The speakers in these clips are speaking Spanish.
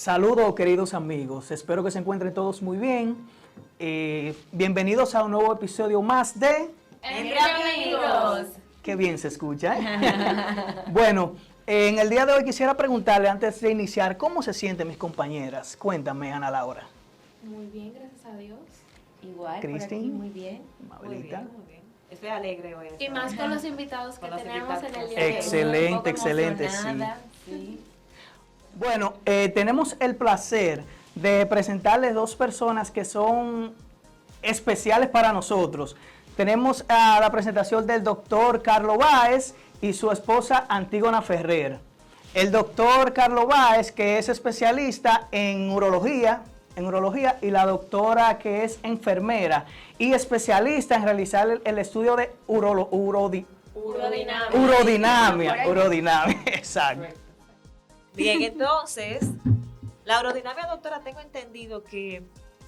Saludos, queridos amigos. Espero que se encuentren todos muy bien. Bienvenidos a un nuevo episodio más de Entre Amigos. Qué bien se escucha, ¿eh? Bueno, en el día de hoy quisiera preguntarle, antes de iniciar, ¿cómo se sienten mis compañeras? Cuéntame, Ana Laura. Muy bien, gracias a Dios. Igual, Cristín. por aquí, muy bien. Mabelita. Muy bien. Estoy alegre hoy. Y más con los invitados que Con los tenemos en el invitados. día de hoy. Excelente, Un poco excelente, emocionada, sí. Bueno, tenemos el placer de presentarles dos personas que son especiales para nosotros. Tenemos a la presentación del doctor Carlos Báez y su esposa Antígona Ferrer. El doctor Carlos Báez, que es especialista en urología, y la doctora que es enfermera y especialista en realizar el estudio de urodinamia, exacto. Bien, entonces, la urodinamia, doctora, tengo entendido que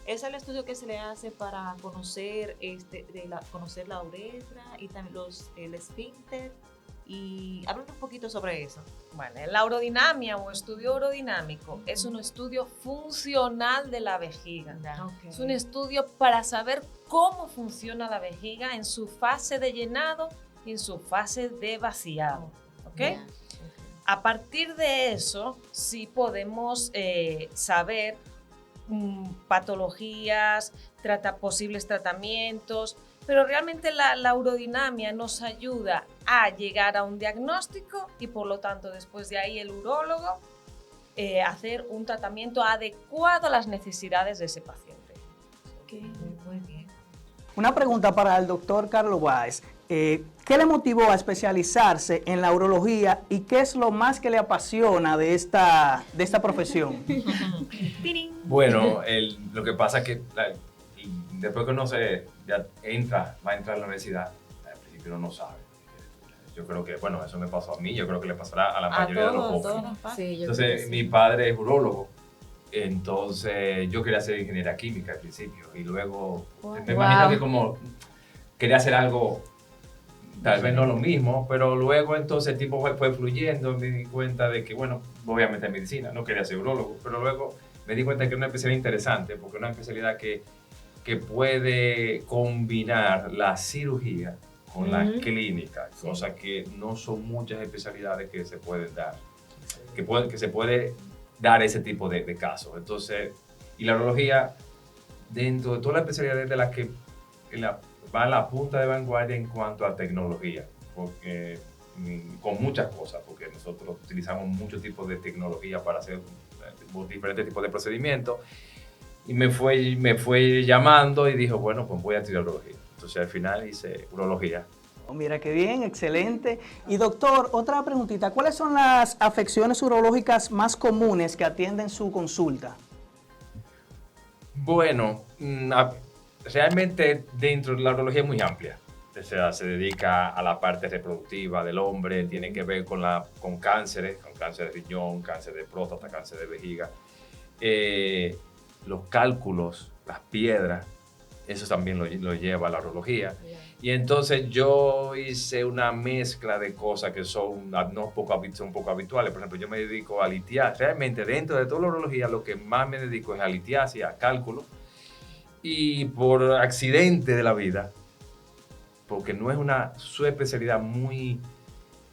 es el estudio que se le hace para conocer, conocer la uretra y también el esfínter. Y háblanos un poquito sobre eso. Bueno, la urodinamia o estudio urodinámico es un estudio funcional de la vejiga. Okay. Es un estudio para saber cómo funciona la vejiga en su fase de llenado y en su fase de vaciado. ¿Ok? Yeah. A partir de eso, sí podemos saber patologías, posibles tratamientos, pero realmente la urodinamia nos ayuda a llegar a un diagnóstico y por lo tanto después de ahí el urólogo hacer un tratamiento adecuado a las necesidades de ese paciente. Okay. Muy bien. Una pregunta para el doctor Carlos Báez. ¿Qué le motivó a especializarse en la urología y qué es lo más que le apasiona de esta profesión? Bueno, lo que pasa es que después que uno va a entrar a la universidad, al principio uno no sabe. Yo creo que, bueno, eso me pasó a mí, yo creo que le pasará a la mayoría de los jóvenes. Sí, yo Entonces, creo que sí. mi padre es urólogo, entonces yo quería hacer ingeniería química al principio y luego, me imagino que como quería hacer algo, tal vez no lo mismo, pero luego entonces el tiempo fue fluyendo, me di cuenta de que, bueno, voy a meter medicina, no quería ser urólogo, pero luego me di cuenta que es una especialidad interesante, porque es una especialidad que puede combinar la cirugía con la clínica, cosas que no son muchas especialidades que se pueden dar, que se puede dar ese tipo de casos. Entonces, y la urología, dentro de todas las especialidades de las que va a la punta de vanguardia en cuanto a tecnología, porque con muchas cosas, porque nosotros utilizamos muchos tipos de tecnología para hacer diferentes tipos de procedimientos, y me fue llamando y dijo, bueno, pues voy a estudiar urología. Entonces al final hice urología. Oh, mira qué bien, excelente. Y doctor, otra preguntita, ¿cuáles son las afecciones urológicas más comunes que atienden su consulta? Bueno, realmente dentro de la urología es muy amplia. O sea, se dedica a la parte reproductiva del hombre, tiene que ver con cánceres, con cáncer de riñón, cáncer de próstata, cáncer de vejiga. Los cálculos, las piedras, eso también lo lleva a la urología. Y entonces yo hice una mezcla de cosas que son un poco habituales. Por ejemplo, yo me dedico a litiasis. Realmente dentro de toda la urología lo que más me dedico es a litiasis, a cálculo. Y por accidente de la vida, porque no es una subespecialidad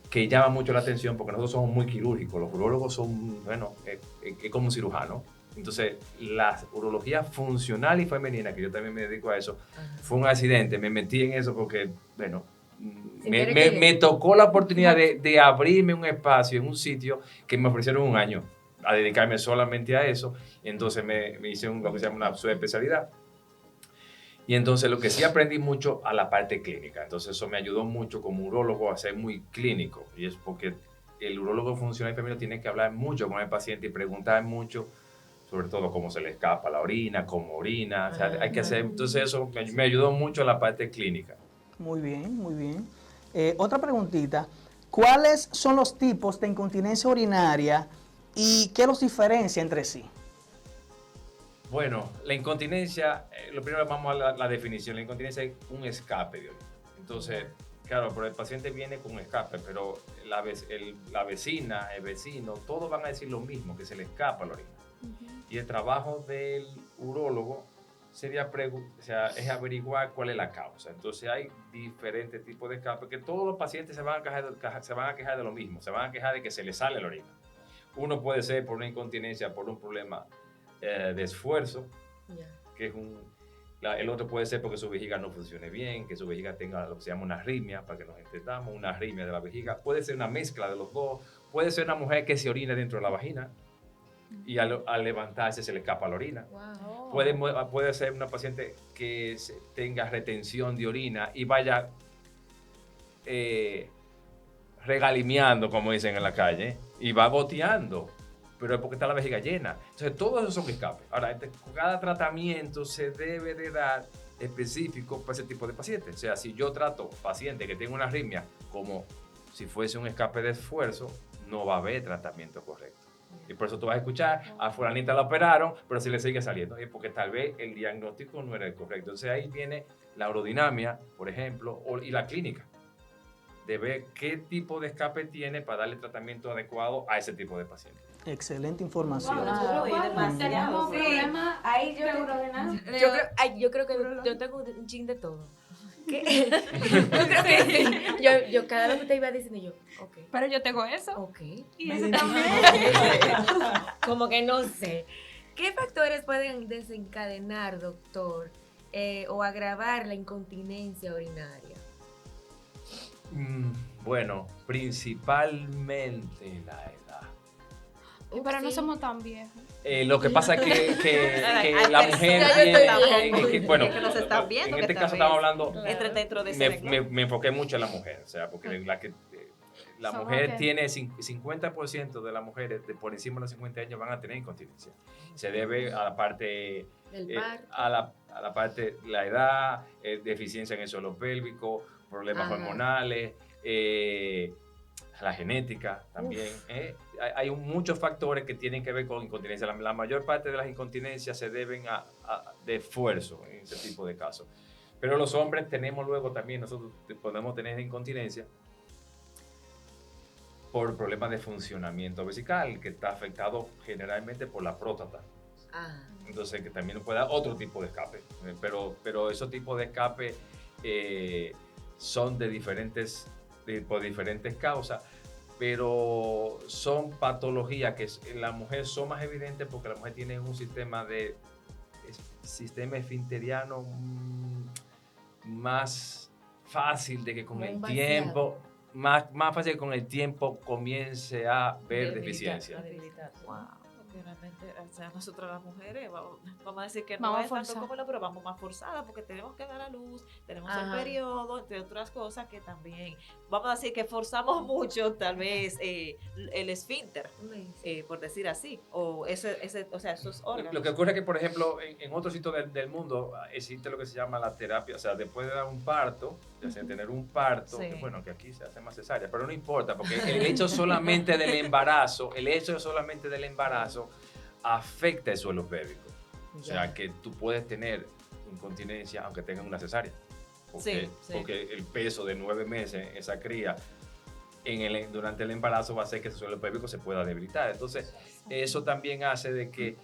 que llama mucho la atención, porque nosotros somos muy quirúrgicos, los urólogos son, bueno, es como un cirujano. Entonces, la urología funcional y femenina, que yo también me dedico a eso, fue un accidente, me metí en eso porque, bueno, me tocó la oportunidad de abrirme un espacio en un sitio que me ofrecieron un año a dedicarme solamente a eso, y entonces me hice lo que se llama una subespecialidad. Y entonces lo que sí aprendí mucho a la parte clínica. Entonces eso me ayudó mucho como urólogo a ser muy clínico. Y es porque el urólogo funcional y femenino tiene que hablar mucho con el paciente y preguntar mucho, sobre todo cómo se le escapa la orina, cómo orina. O sea, hay que hacer, entonces eso me ayudó mucho a la parte clínica. Muy bien, muy bien. Otra preguntita. ¿Cuáles son los tipos de incontinencia urinaria y qué los diferencia entre sí? Bueno, la incontinencia, lo primero vamos a la definición. La incontinencia es un escape de orina. Entonces, claro, pero el paciente viene con un escape, pero la vecina, el vecino, todos van a decir lo mismo, que se le escapa la orina. Y el trabajo del urólogo sería es averiguar cuál es la causa. Entonces hay diferentes tipos de escape que todos los pacientes se van a quejar de lo mismo, se van a quejar de que se les sale la orina. Uno puede ser por una incontinencia, por un problema de esfuerzo, que es el otro puede ser porque su vejiga no funcione bien, que su vejiga tenga lo que se llama una arritmia, para que nos entendamos, una arritmia de la vejiga. Puede ser una mezcla de los dos. Puede ser una mujer que se orina dentro de la vagina y al levantarse se le escapa la orina. Wow. Puede ser una paciente que tenga retención de orina y vaya regalimiando, como dicen en la calle, y va goteando, pero es porque está la vejiga llena. Entonces, todos esos son escapes. Ahora, cada tratamiento se debe de dar específico para ese tipo de pacientes. O sea, si yo trato paciente que tenga una arritmia como si fuese un escape de esfuerzo, no va a haber tratamiento correcto. Y por eso tú vas a escuchar, a fulanita la operaron, pero si le sigue saliendo, es porque tal vez el diagnóstico no era el correcto. Entonces ahí viene la urodinamia, por ejemplo, y la clínica, de ver qué tipo de escape tiene para darle tratamiento adecuado a ese tipo de paciente. Excelente información. Tenemos Sí. problemas Ahí yo de urodinamia. yo creo que yo tengo un chin de todo. ¿Qué? Yo creo que yo cada vez que te iba diciendo yo, ok, Pero yo tengo eso. ok. Y eso también. Como que no sé. ¿Qué factores pueden desencadenar, doctor, o agravar la incontinencia urinaria? Bueno, principalmente la edad. Pero no Sí. somos tan viejos. Lo que pasa es que Ay, la pero mujer ya yo estoy tiene, bien. bueno, Es que nos están viendo, en que este tal caso vez estamos hablando, Entre dentro de ese me renglón. enfoqué mucho en la mujer, o sea, porque la Somos mujer que- tiene 50% de las mujeres de por encima de los 50 años van a tener incontinencia. Se debe a la parte Del eh, parto. a la parte la edad, deficiencia en el suelo pélvico, problemas Ajá. hormonales, la genética también. Hay muchos factores que tienen que ver con incontinencia. La mayor parte de las incontinencias se deben de esfuerzo en ese tipo de casos. Pero los hombres tenemos luego también, nosotros podemos tener incontinencia por problemas de funcionamiento vesical, que está afectado generalmente por la próstata. Ah, Entonces, que también puede dar otro tipo de escape. Pero esos tipos de escape son por diferentes causas, pero son patologías que en la mujer son más evidentes porque la mujer tiene un sistema esfinteriano más fácil de que con Como el un vaciado. tiempo, más fácil que con el tiempo comience a ver deficiencia. Wow, porque realmente, o sea, nosotros las mujeres vamos a decir que Vamos no es tanto forzadas. como la, pero vamos más forzadas porque tenemos que dar a luz, tenemos Ajá. el periodo, entre otras cosas que también, vamos a decir que forzamos mucho tal vez el esfínter, por decir así, o o sea, esos órganos. Lo que ocurre es que, por ejemplo, en otros sitios del mundo existe lo que se llama la terapia, o sea, después de dar un parto, de tener un parto, Sí. que bueno, que aquí se hace más cesárea, pero no importa, porque el hecho solamente del embarazo, afecta el suelo pélvico. O sea, que tú puedes tener incontinencia aunque tengas una cesárea. Sí, sí. Porque el peso de 9 meses, esa cría, durante el embarazo va a hacer que ese suelo pélvico se pueda debilitar. Entonces, eso también hace de que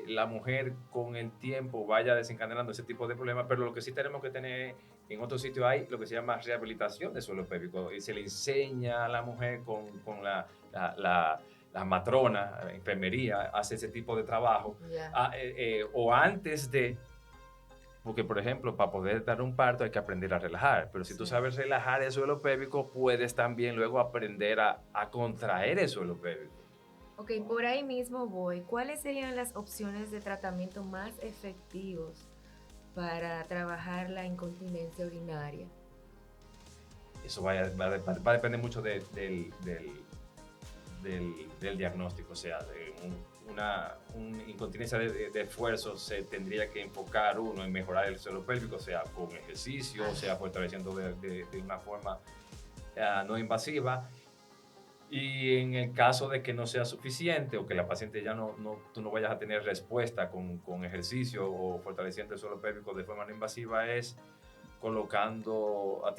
la mujer con el tiempo vaya desencadenando ese tipo de problemas, pero lo que sí tenemos que tener, en otros sitios hay lo que se llama rehabilitación del suelo pélvico, y se le enseña a la mujer con la matrona, la enfermería, hace ese tipo de trabajo, Ya. o antes de... Porque, por ejemplo, para poder dar un parto hay que aprender a relajar. Pero si tú sabes relajar el suelo pélvico, puedes también luego aprender a contraer el suelo pélvico. Ok, por ahí mismo voy. ¿Cuáles serían las opciones de tratamiento más efectivos para trabajar la incontinencia urinaria? Eso va a depender mucho del diagnóstico. O sea, de una incontinencia de esfuerzo se tendría que enfocar uno en mejorar el suelo pélvico, sea con ejercicio, sea fortaleciendo de una forma no invasiva. Y en el caso de que no sea suficiente o que la paciente ya tú no vayas a tener respuesta con ejercicio o fortaleciendo el suelo pélvico de forma no invasiva, es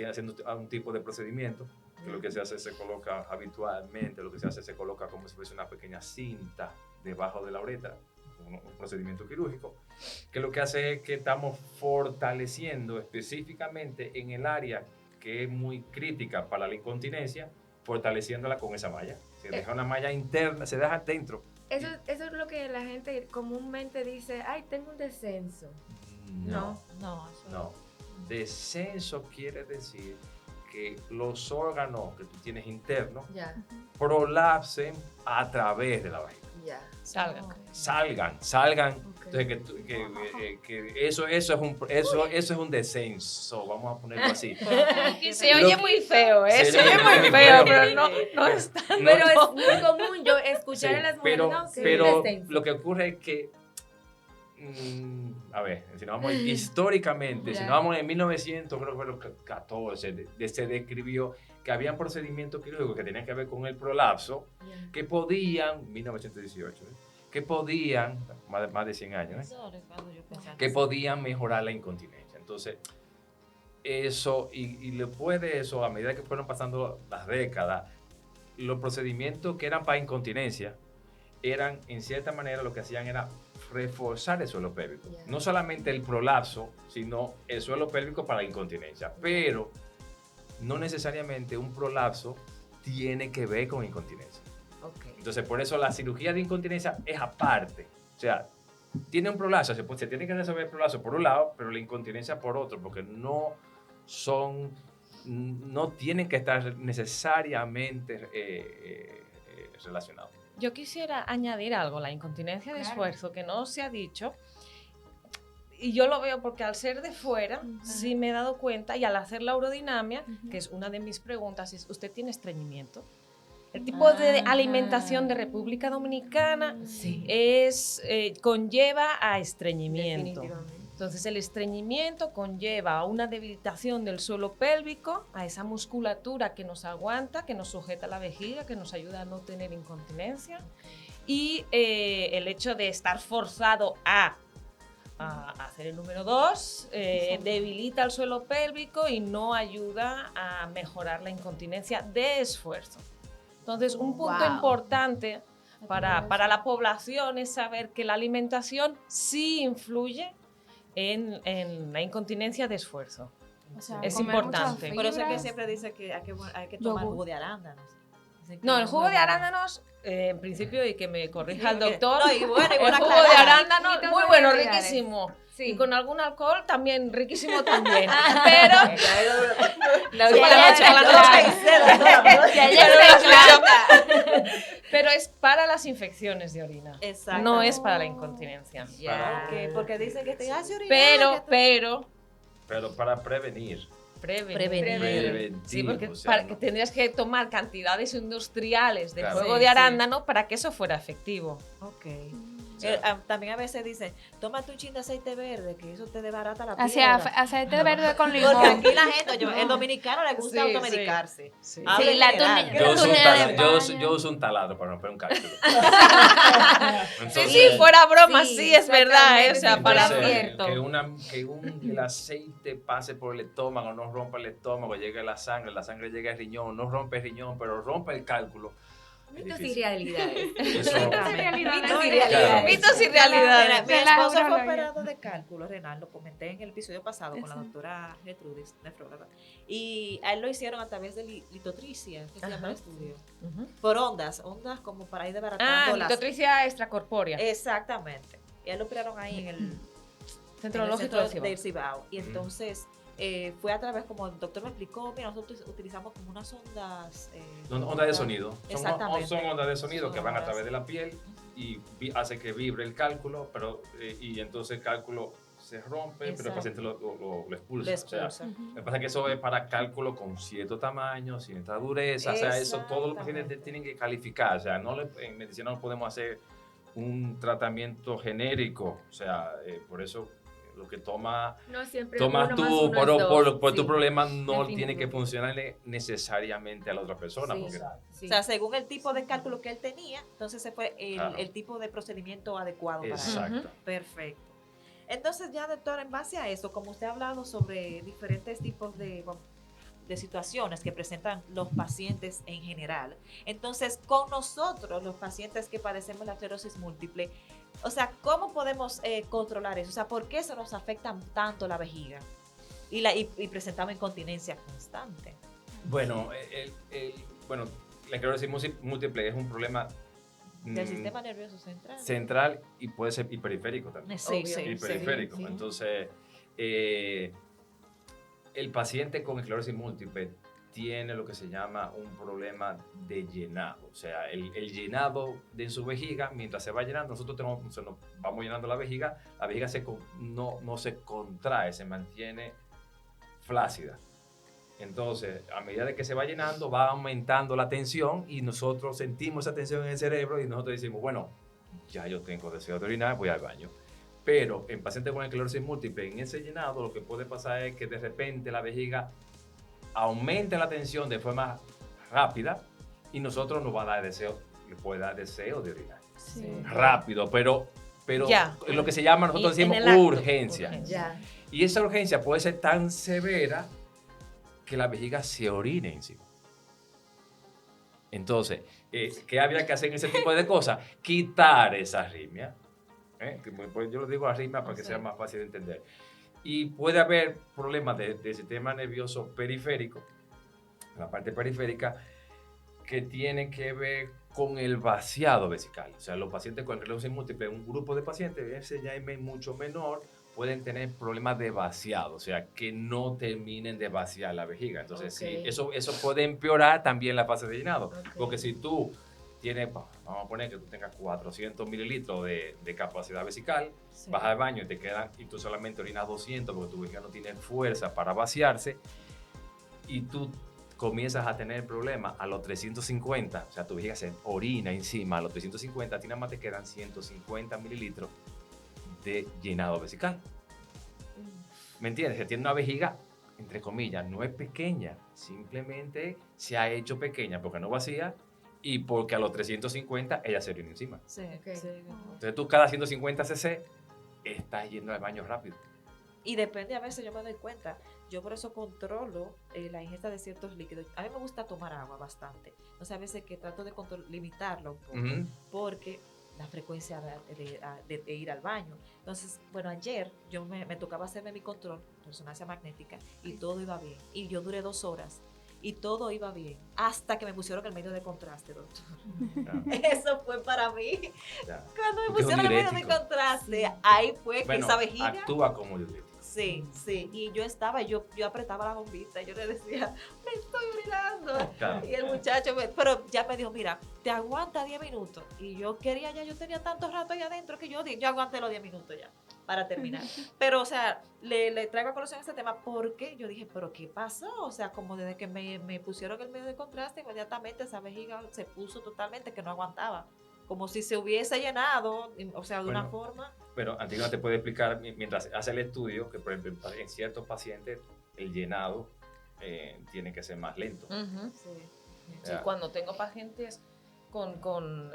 haciendo un tipo de procedimiento, que lo que se hace se coloca habitualmente, lo que se hace se coloca como si fuese una pequeña cinta debajo de la uretra, un procedimiento quirúrgico, que lo que hace es que estamos fortaleciendo específicamente en el área que es muy crítica para la incontinencia, fortaleciéndola con esa malla. Se deja una malla interna, se deja dentro. Eso es lo que la gente comúnmente dice, ay, tengo un descenso. No, No, eso no. Descenso quiere decir que los órganos que tú tienes internos Ya, prolapsen a través de la vagina. ya. Salgan. Salgan. Ok. Entonces que eso es un descenso, vamos a ponerlo así. Y se oye muy feo, ¿eh? Se Se oye oye muy muy feo. feo, pero no es tan... Pero es muy común yo escuchar Sí, a las mujeres, no, que pero un descenso. lo que ocurre es que, a ver, si nos vamos históricamente, si Ya. nos vamos en 1900, creo que fue los 14, se describió que habían procedimientos quirúrgicos que tenían que ver con el prolapso, Ya. que podían, 1918, que podían, más de 100 años, Eso es cuando yo pensaba que podían mejorar la incontinencia. Entonces, eso, y después de eso, a medida que fueron pasando las décadas, los procedimientos que eran para incontinencia eran, en cierta manera, lo que hacían era reforzar el suelo pélvico. Ya. No solamente el prolapso, sino el suelo pélvico para la incontinencia. Pero no necesariamente un prolapso tiene que ver con incontinencia. Ok. Entonces, por eso la cirugía de incontinencia es aparte. O sea, tiene un prolapso, se tiene que resolver el prolapso por un lado, pero la incontinencia por otro, porque no tienen que estar necesariamente relacionados. Yo quisiera añadir algo, la incontinencia de Claro. esfuerzo, que no se ha dicho, y yo lo veo porque al ser de fuera, sí me he dado cuenta, y al hacer la urodinamia, que es una de mis preguntas, es, ¿usted tiene estreñimiento? El tipo de Ajá. alimentación de República Dominicana Sí. conlleva a estreñimiento. Definitivamente. Entonces el estreñimiento conlleva a una debilitación del suelo pélvico, a esa musculatura que nos aguanta, que nos sujeta la vejiga, que nos ayuda a no tener incontinencia, y el hecho de estar forzado a hacer el número 2 debilita el suelo pélvico y no ayuda a mejorar la incontinencia de esfuerzo. Entonces un punto Wow. importante para la población es saber que la alimentación sí influye en la incontinencia de esfuerzo. O sea, Es comer importante. muchas Por eso es que fibras. siempre dice que hay que tomar Yogur. jugo de arándanos. Dicen que No, el es jugo muy de bueno. arándanos, en principio, y que me corrija el Sí, que- doctor, no, y bueno, y el buena jugo de aclarada. arándanos, Mitos muy o bueno, realidades. riquísimo. Sí. Y con algún alcohol también riquísimo también. Pero La Sí, última ya noche está a las claro. 12. Ya se encanta. pero es para las infecciones de orina. Exacto. No es para la incontinencia. Ya. Ok, porque dicen que te hace orinar. Pero Pero para prevenir. prevenir. Sí, porque o sea, que tendrías que tomar cantidades industriales de Claro. jugo Sí, de sí. arándano para que eso fuera efectivo. Ok. o sea, También a veces dicen, tómate un chin de aceite verde, que eso te desbarata la Así, piedra. aceite verde con limón. Porque aquí la gente, el dominicano le gusta Sí, automedicarse. Sí. Habla Sí, en la general. túnica- yo, uso un túnel de taladro, España. yo uso un taladro para romper un cálculo. Sí, Entonces, sí, fuera broma, Sí, sí, es verdad, o sea, exactamente, para... sí, entonces, cierto. que el aceite pase por el estómago, no rompa el estómago, llegue a la sangre llega al riñón, no rompe el riñón, pero rompe el cálculo. Es Mitos y difícil. realidades. Eso- Mitos y Claro. realidades. Mitos y Mira, realidades. mi De la esposo fue urologia. operado de cálculo renal, lo comenté en el episodio pasado con la doctora Gertrudis, nefróloga, y a él lo hicieron a través de litotricia, que se llama el estudio, Ujú. por ondas como para ir desbaratando las... Litotricia extracorpórea. Exactamente. Y a él lo operaron ahí en el Centro en el Lógico centro del del Cibao. Cibao. Y entonces fue a través, como el doctor me explicó, mira, nosotros utilizamos como unas ondas... Ondas de sonido. Exactamente. Son ondas de sonido Son que van a ondas. través de la piel y hace que vibre el cálculo, pero y entonces el cálculo se rompe, pero el Exacto. paciente lo expulsa. Lo O sea, expulsa. lo que pasa es que eso es para cálculo con cierto tamaño, cierta dureza, o sea, eso todos los pacientes Exactamente. tienen que calificar, o sea, en medicina no podemos hacer un tratamiento genérico, o sea, por eso lo que tomas No siempre tú uno más uno es por dos. tu Sí. problema no Definitivo. tiene que funcionarle necesariamente a la otra persona. Sí, Porque, sí. O sea, según el tipo de cálculo que él tenía, entonces ese fue Claro. el tipo de procedimiento adecuado para él. exacto. Perfecto. Entonces ya, doctor, en base a eso, como usted ha hablado sobre diferentes tipos de de situaciones que presentan los pacientes en general. Entonces, con nosotros, los pacientes que padecemos la esclerosis múltiple, o sea, ¿cómo podemos controlar eso? O sea, ¿por qué se nos afecta tanto la vejiga? Y presentamos incontinencia constante. Bueno, bueno, la esclerosis múltiple es un problema Del sistema nervioso central. central y puede ser periférico también. Sí, Y periférico. sí. Entonces, el paciente con esclerosis múltiple tiene lo que se llama un problema de llenado. O sea, el llenado de su vejiga, mientras se va llenando, nosotros nos vamos llenando la vejiga no se contrae, se mantiene flácida. Entonces, a medida de que se va llenando, va aumentando la tensión y nosotros sentimos esa tensión en el cerebro y nosotros decimos, bueno, ya yo tengo deseo de orinar, voy al baño. Pero en pacientes con esclerosis múltiple, en ese llenado, lo que puede pasar es que de repente la vejiga aumente la tensión de forma rápida y nosotros nos va a dar deseo, le puede dar deseo de orinar. Sí. Rápido, pero Ya. lo que se llama, nosotros Y en decimos el acto, urgencia. Ya. Y esa urgencia puede ser tan severa que la vejiga se orine encima. Entonces, ¿qué había que hacer en ese tipo de cosas? Quitar esa arritmia. Pues yo lo digo arritmia para que sea más fácil de entender. Y puede haber problemas del sistema nervioso periférico, la parte periférica, que tienen que ver con el vaciado vesical. O sea, los pacientes con esclerosis múltiple, un grupo de pacientes, ese ya es mucho menor, pueden tener problemas de vaciado, o sea, que no terminen de vaciar la vejiga. Entonces, sí, eso puede empeorar también la fase de llenado. Porque si tú tienes, vamos a poner que tú tengas 400 mililitros de capacidad vesical, vas al baño y tú solamente orinas 200 porque tu vejiga no tiene fuerza para vaciarse y tú comienzas a tener problemas a los 350, o sea, tu vejiga se orina encima a los 350, a ti nada más te quedan 150 mililitros de llenado vesical. ¿Me entiendes? Se tiene una vejiga, entre comillas, no es pequeña, simplemente se ha hecho pequeña porque no vacía y porque a los 350 ella se orina encima. Sí, Ok. sí. Entonces tú cada 150 cc estás yendo al baño rápido. Y depende, a veces yo me doy cuenta. Yo por eso controlo la ingesta de ciertos líquidos. A mí me gusta tomar agua bastante. Entonces a veces que trato de limitarlo un poco, porque la frecuencia de ir al baño. Entonces, bueno, ayer yo me tocaba hacerme mi control, resonancia magnética, y todo iba bien. Y yo duré 2 horas. Y todo iba bien, hasta que me pusieron el medio de contraste, doctor. Eso fue para mí. Ya. Cuando me Porque es un pusieron el medio de diurético. contraste, ahí fue que Bueno, esa vejiga... actúa como diurético. Sí, sí. Y yo apretaba la bombita, yo le decía, me estoy orinando. Claro. Y el muchacho, pero ya me dijo, mira, te aguanta 10 minutos. Y yo tenía tanto rato ahí adentro que yo aguanté los 10 minutos ya, para terminar. Pero, o sea, le traigo a colación este tema porque yo dije, pero ¿qué pasó? O sea, como desde que me pusieron el medio de contraste, inmediatamente esa vejiga se puso totalmente que no aguantaba. Como si se hubiese llenado, o sea, de una forma... Pero Antigua te puede explicar, mientras hace el estudio, que por ejemplo en ciertos pacientes el llenado tiene que ser más lento. Sí. Sí, cuando tengo pacientes con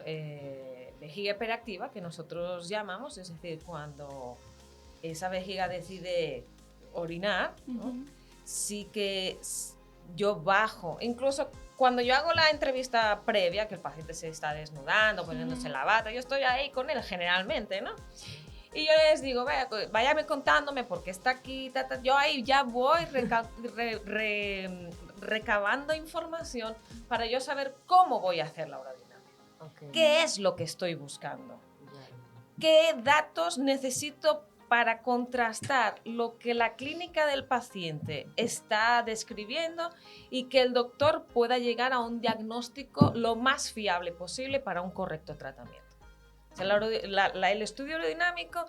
vejiga hiperactiva, que nosotros llamamos, es decir, cuando esa vejiga decide orinar, ¿no? Sí que yo bajo, incluso cuando yo hago la entrevista previa, que el paciente se está desnudando, poniéndose la bata, yo estoy ahí con él generalmente, ¿no? Y yo les digo, váyame contándome por qué está aquí, yo ahí ya voy recabando información para yo saber cómo voy a hacer la urodinamia. ¿Qué es lo que estoy buscando? ¿Qué datos necesito para contrastar lo que la clínica del paciente está describiendo y que el doctor pueda llegar a un diagnóstico lo más fiable posible para un correcto tratamiento? O sea, el estudio urodinamico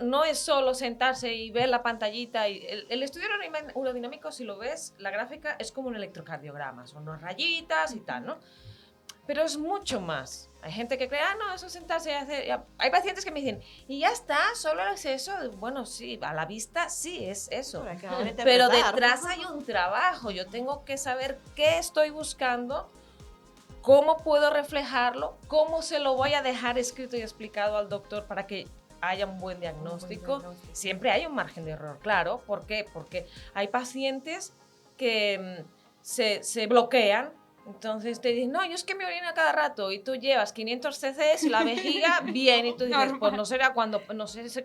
no es solo sentarse y ver la pantallita. El estudio urodinamico, si lo ves, la gráfica es como un electrocardiograma, son unas rayitas y tal, ¿no? Pero es mucho más. Hay gente que cree, no, eso es sentarse y hacer... Hay pacientes que me dicen, y ya está, solo es eso. Bueno, sí, a la vista sí es eso. Pero detrás hay un trabajo. Yo tengo que saber qué estoy buscando, cómo puedo reflejarlo, cómo se lo voy a dejar escrito y explicado al doctor para que haya un buen diagnóstico. Siempre hay un margen de error, claro. ¿Por qué? Porque hay pacientes que se bloquean. Entonces te dicen, no, yo es que me orino a cada rato, y tú llevas 500 cc y la vejiga bien, y tú dices, pues no sé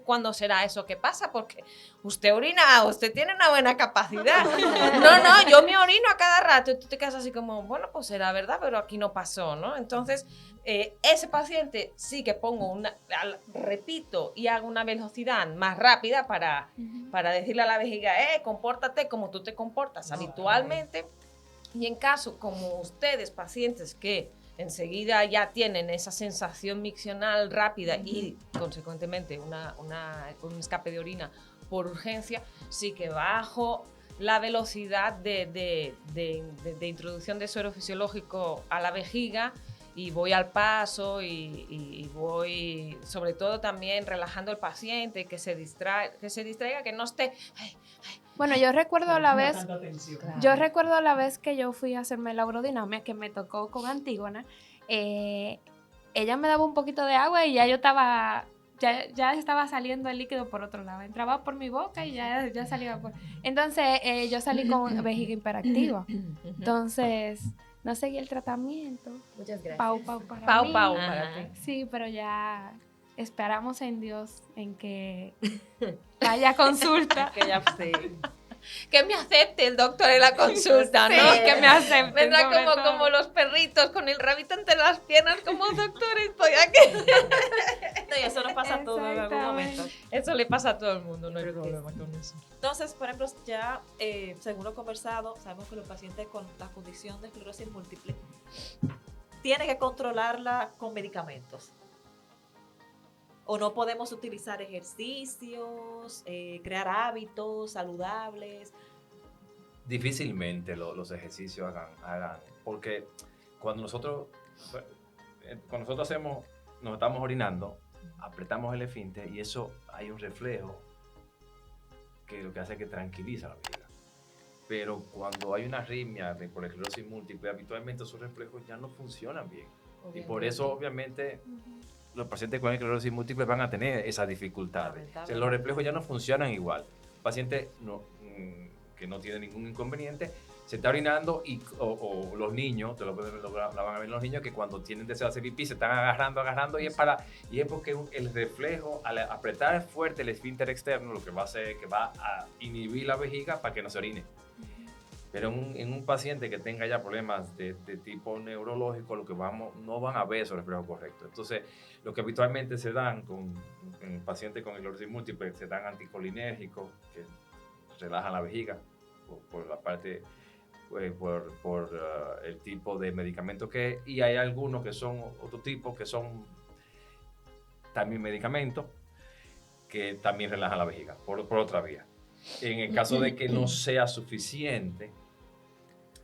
cuándo será eso que pasa, porque usted orina, usted tiene una buena capacidad. No, yo me orino a cada rato, y tú te quedas así como, bueno, pues será verdad, pero aquí no pasó, ¿no? Entonces, ese paciente sí que repito, y hago una velocidad más rápida para decirle a la vejiga, compórtate como tú te comportas habitualmente. Y en caso, como ustedes, pacientes que enseguida ya tienen esa sensación miccional rápida y, consecuentemente, un escape de orina por urgencia, sí que bajo la velocidad de introducción de suero fisiológico a la vejiga y voy al paso y voy, sobre todo, también relajando al paciente, que se distraiga, que no esté... Bueno, yo recuerdo la vez que yo fui a hacerme la urodinamia, que me tocó con Antígona. Ella me daba un poquito de agua y ya yo estaba, ya estaba saliendo el líquido por otro lado. Entraba por mi boca y ya salía por... Entonces, yo salí con vejiga hiperactiva. Entonces, no seguí el tratamiento. Muchas gracias. Pau para Pau mí. para ti. Sí, pero ya esperamos en Dios en que vaya a consulta. Que ya sí. Que me acepte el doctor en la consulta, ¿no? Sí, que me acepte. Vendrá sobre todo. como los perritos con el rabito entre las piernas, como doctor, estoy aquí. No, y eso nos pasa a todos en algún momento. Eso le pasa a todo el mundo, no hay problema con eso. Entonces, por ejemplo, ya según lo conversado, sabemos que los pacientes con la condición de esclerosis múltiple tienen que controlarla con medicamentos. O no podemos utilizar ejercicios, crear hábitos saludables. Difícilmente los ejercicios hagan, porque cuando nosotros nos estamos orinando, apretamos el esfínter y eso hay un reflejo que lo que hace es que tranquiliza la vejiga. Pero cuando hay una arritmia por esclerosis múltiple, habitualmente esos reflejos ya no funcionan bien. Y por eso, obviamente, los pacientes con esclerosis múltiple van a tener esas dificultades. O sea, los reflejos ya no funcionan igual. El paciente que no tiene ningún inconveniente se está orinando o los niños, lo van a ver los niños que cuando tienen deseo de hacer pipí se están agarrando y es porque el reflejo, al apretar fuerte el esfínter externo, lo que va a hacer es que va a inhibir la vejiga para que no se orine. Pero en un paciente que tenga ya problemas de tipo neurológico, lo que no van a ver esos reflejos correctos. Entonces, lo que habitualmente se dan en pacientes con esclerosis múltiple, se dan anticolinérgicos que relajan la vejiga por la parte, por el tipo de medicamento que y hay algunos que son otro tipo, que son también medicamentos que también relajan la vejiga por otra vía. En el caso de que no sea suficiente,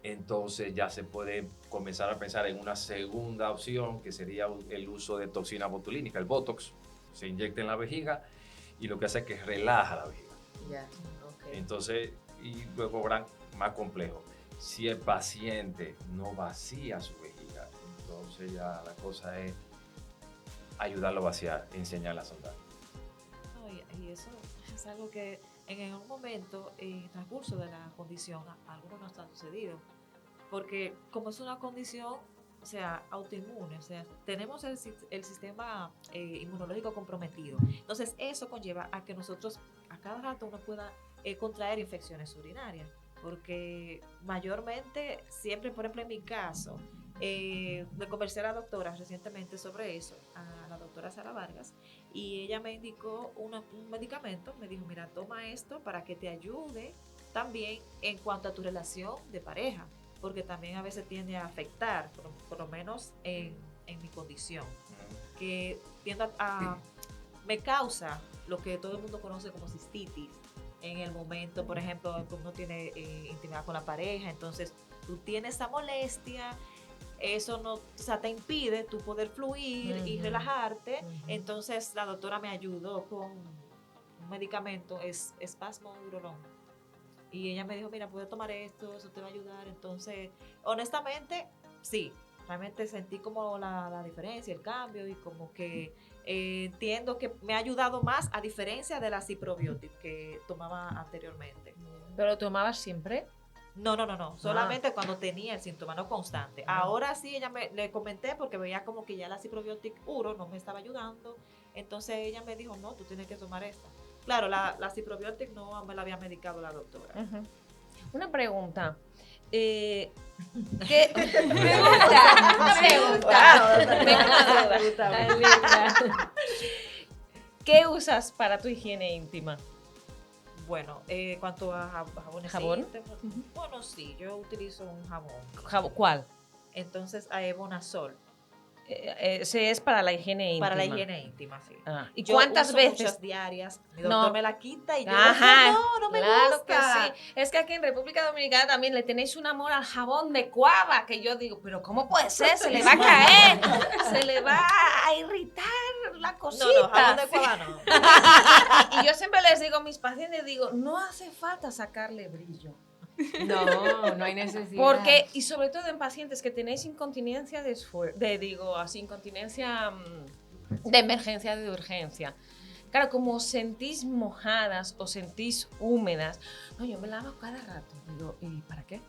entonces ya se puede comenzar a pensar en una segunda opción, que sería el uso de toxina botulínica, el Botox. Se inyecta en la vejiga y lo que hace es que relaja la vejiga. Ya, okay. Entonces, y luego verán más complejo. Si el paciente no vacía su vejiga, entonces ya la cosa es ayudarlo a vaciar, enseñarle a sondar. No, y eso es algo que en un momento, en el transcurso de la condición, a algunos nos ha sucedido. Porque como es una condición, o sea, autoinmune, o sea, tenemos el sistema inmunológico comprometido. Entonces, eso conlleva a que nosotros a cada rato uno pueda contraer infecciones urinarias. Porque mayormente, siempre, por ejemplo, en mi caso, me conversé a la doctora recientemente sobre eso, a la doctora Sara Vargas, y ella me indicó un medicamento, me dijo, mira, toma esto para que te ayude también en cuanto a tu relación de pareja, porque también a veces tiende a afectar, por lo menos en mi condición, que tiende me causa lo que todo el mundo conoce como cistitis. En el momento, por ejemplo, que uno tiene intimidad con la pareja, entonces tú tienes esa molestia, eso no, o sea, te impide tú poder fluir y relajarte. Entonces la doctora me ayudó con un medicamento, es espasmodurolón. Y ella me dijo, mira, puedes tomar esto, eso te va a ayudar. Entonces, honestamente, sí, realmente sentí como la diferencia, el cambio, y como que entiendo que me ha ayudado más a diferencia de la Ciprobiotic que tomaba anteriormente. ¿Pero lo tomabas siempre? No. Solamente cuando tenía el síntoma, no constante. Ahora sí, le comenté porque veía como que ya la Ciprobiotic Uro no me estaba ayudando. Entonces ella me dijo, no, tú tienes que tomar esta. Claro, la Ciprobiotic no me la había medicado la doctora. Ujú. Una pregunta. ¿Qué? Tengo una duda. ¿Qué usas para tu higiene íntima? Bueno, cuanto a jabones. ¿Jabón? Bueno, sí, yo utilizo un jabón. ¿Cuál? Entonces, a Ebonazol. Ese es para la higiene íntima. Para la higiene íntima, sí. Ah, ¿y Yo cuántas uso veces? muchas diarias. Mi No. doctor me la quita y yo Ajá, no me claro gusta. que sí. Es que aquí en República Dominicana también le tenéis un amor al jabón de cuava, que yo digo, pero ¿cómo puede ser? Se le va a caer, se le va a irritar la cosita. No, jabón de cuava no. Y yo siempre les digo a mis pacientes, digo, no hace falta sacarle brillo. No hay necesidad. Porque, y sobre todo en pacientes que tenéis incontinencia incontinencia de emergencia, de urgencia. Claro, como os sentís mojadas o sentís húmedas, no, yo me lavo cada rato. Digo, ¿y para qué?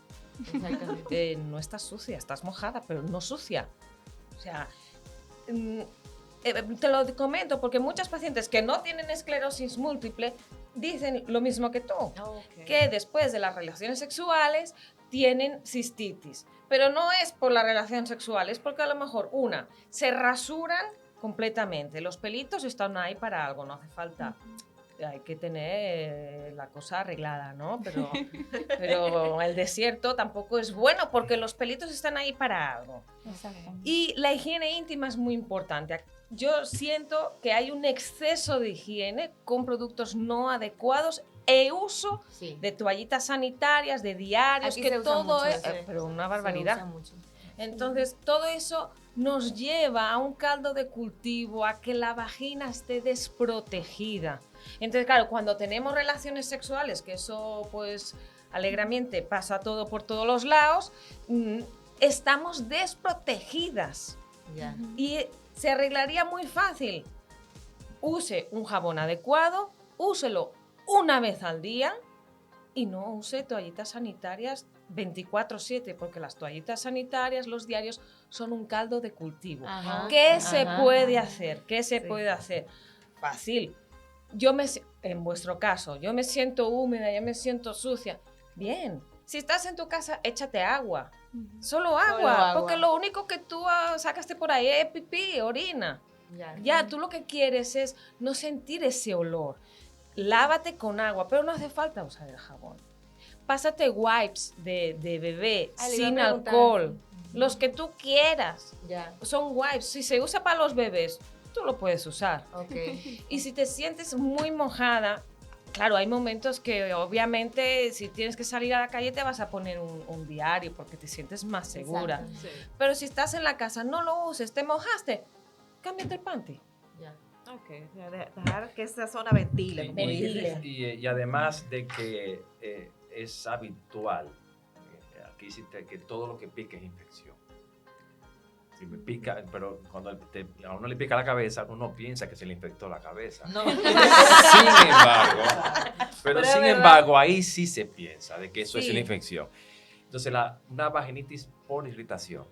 No estás sucia, estás mojada, pero no sucia. O sea, te lo comento porque muchas pacientes que no tienen esclerosis múltiple dicen lo mismo que tú, que después de las relaciones sexuales tienen cistitis, pero no es por la relación sexual, es porque a lo mejor se rasuran completamente, los pelitos están ahí para algo, no hace falta, hay que tener la cosa arreglada, ¿no? Pero el desierto tampoco es bueno porque los pelitos están ahí para algo. Exacto. Y la higiene íntima es muy importante. Yo siento que hay un exceso de higiene con productos no adecuados e uso Sí. de toallitas sanitarias, de diarios, Aquí que se usa todo mucho es... eso. pero una Se barbaridad. usa mucho. Entonces, todo eso nos lleva a un caldo de cultivo, a que la vagina esté desprotegida. Entonces, claro, cuando tenemos relaciones sexuales, que eso, pues, alegremente pasa todo por todos los lados, estamos desprotegidas. Ya. Y se arreglaría muy fácil. Use un jabón adecuado, úselo una vez al día y no use toallitas sanitarias 24/7, porque las toallitas sanitarias, los diarios, son un caldo de cultivo. Ajá, ¿Qué se ajá. puede hacer? ¿Qué se Sí. puede hacer? Fácil. En vuestro caso, yo me siento húmeda, yo me siento sucia. Bien. Si estás en tu casa, échate agua. Solo agua, porque lo único que tú sacaste por ahí es pipí, orina. Ya, tú lo que quieres es no sentir ese olor. Lávate con agua, pero no hace falta usar el jabón. Pásate wipes de bebé Ah, le iba a sin preguntar alcohol, eso. los que tú quieras. Ya. Son wipes. Si se usa para los bebés, tú lo puedes usar. Ok. Y si te sientes muy mojada, claro, hay momentos que obviamente si tienes que salir a la calle te vas a poner un diario porque te sientes más segura. Exacto. Pero si estás en la casa, no lo uses, te mojaste, cámbiate el panty. Ya. Ok, dejar que esa zona ventile. como Ventile. dice. Y además de que es habitual, aquí sí que todo lo que pica es infección. Si me pica, pero cuando a uno le pica la cabeza, uno piensa que se le infectó la cabeza. No. Sin embargo, ahí sí se piensa de que eso es Sí. una infección. Entonces, una vaginitis por irritación,